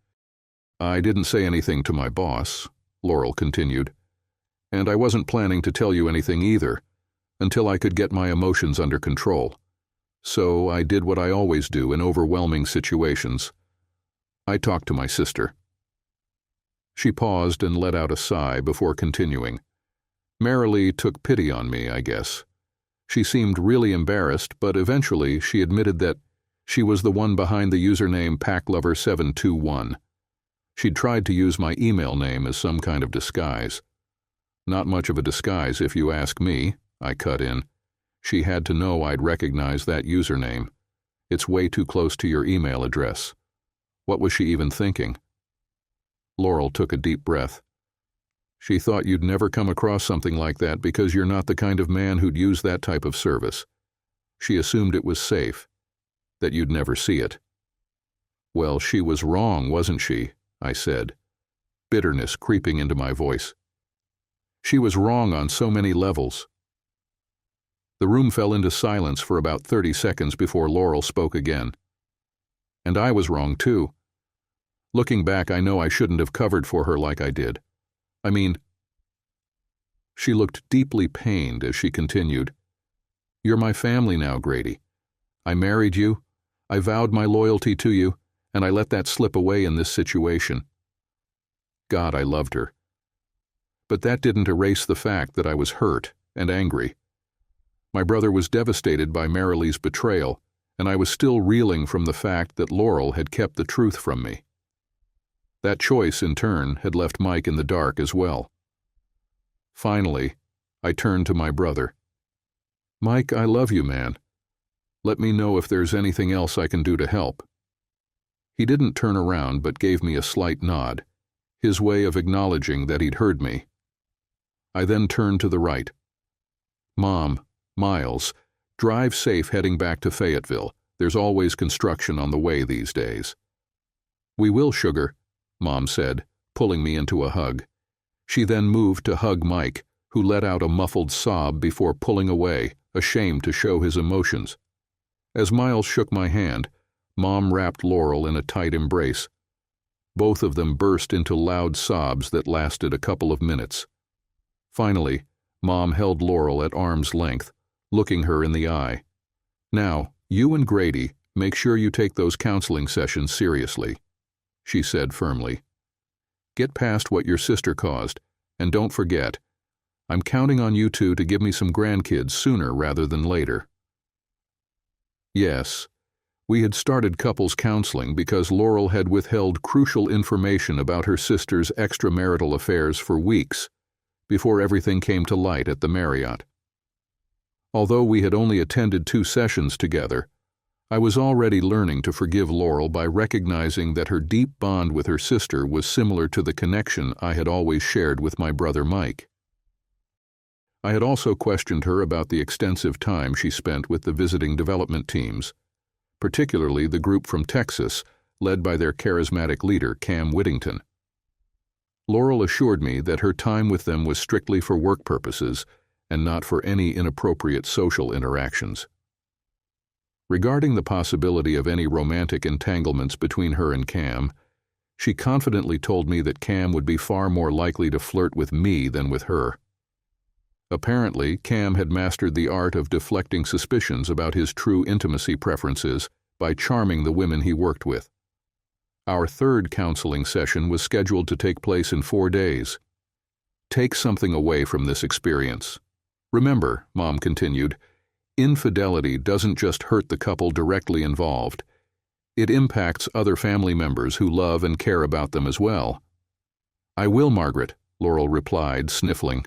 Speaker 1: I didn't say anything to my boss," Laurel continued, "and I wasn't planning to tell you anything either, until I could get my emotions under control. So I did what I always do in overwhelming situations. I talked to my sister." She paused and let out a sigh before continuing. "Marilee took pity on me, I guess. She seemed really embarrassed, but eventually she admitted that she was the one behind the username PackLover721. She'd tried to use my email name as some kind of disguise. Not much of a disguise if you ask me," I cut in. "She had to know I'd recognize that username. It's way too close to your email address. What was she even thinking?" Laurel took a deep breath. "She thought you'd never come across something like that because you're not the kind of man who'd use that type of service. She assumed it was safe, that you'd never see it." "Well, she was wrong, wasn't she?" I said, bitterness creeping into my voice. "She was wrong on so many levels." The room fell into silence for about 30 seconds before Laurel spoke again. "And I was wrong, too. Looking back, I know I shouldn't have covered for her like I did. I mean..." She looked deeply pained as she continued. "You're my family now, Grady. I married you, I vowed my loyalty to you, and I let that slip away in this situation. God, I loved her. But that didn't erase the fact that I was hurt and angry. My brother was devastated by Marilee's betrayal, and I was still reeling from the fact that Laurel had kept the truth from me. That choice, in turn, had left Mike in the dark as well. Finally, I turned to my brother. "Mike, I love you, man. Let me know if there's anything else I can do to help." He didn't turn around but gave me a slight nod, his way of acknowledging that he'd heard me. I then turned to the right. "Mom, Miles, drive safe heading back to Fayetteville. There's always construction on the way these days." "We will, sugar," Mom said, pulling me into a hug. She then moved to hug Mike, who let out a muffled sob before pulling away, ashamed to show his emotions. As Miles shook my hand, Mom wrapped Laurel in a tight embrace. Both of them burst into loud sobs that lasted a couple of minutes. Finally, Mom held Laurel at arm's length, looking her in the eye. "Now, you and Grady, make sure you take those counseling sessions seriously," she said firmly. "Get past what your sister caused, and don't forget, I'm counting on you two to give me some grandkids sooner rather than later." Yes, we had started couples counseling because Laurel had withheld crucial information about her sister's extramarital affairs for weeks, before everything came to light at the Marriott. Although we had only attended 2 sessions together, I was already learning to forgive Laurel by recognizing that her deep bond with her sister was similar to the connection I had always shared with my brother Mike. I had also questioned her about the extensive time she spent with the visiting development teams, particularly the group from Texas, led by their charismatic leader, Cam Whittington. Laurel assured me that her time with them was strictly for work purposes and not for any inappropriate social interactions. Regarding the possibility of any romantic entanglements between her and Cam, she confidently told me that Cam would be far more likely to flirt with me than with her. Apparently, Cam had mastered the art of deflecting suspicions about his true intimacy preferences by charming the women he worked with. Our 3rd counseling session was scheduled to take place in 4 days. Take something away from this experience. Remember, Mom continued, infidelity doesn't just hurt the couple directly involved. It impacts other family members who love and care about them as well. I will, Margaret, Laurel replied, sniffling.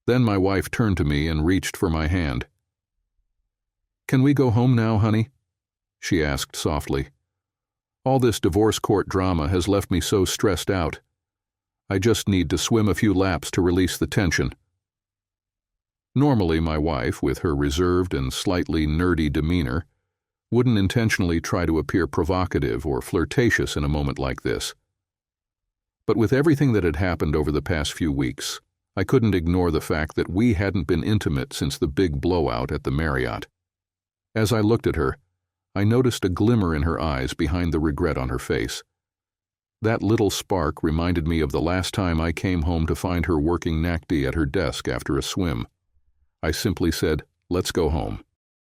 Speaker 1: Then my wife turned to me and reached for my hand. Can we go home now, honey? She asked softly. All this divorce court drama has left me so stressed out. I just need to swim a few laps to release the tension. Normally, my wife, with her reserved and slightly nerdy demeanor, wouldn't intentionally try to appear provocative or flirtatious in a moment like this. But with everything that had happened over the past few weeks, I couldn't ignore the fact that we hadn't been intimate since the big blowout at the Marriott. As I looked at her, I noticed a glimmer in her eyes behind the regret on her face. That little spark reminded me of the last time I came home to find her working NACD at her desk after a swim. I simply said, "Let's go home."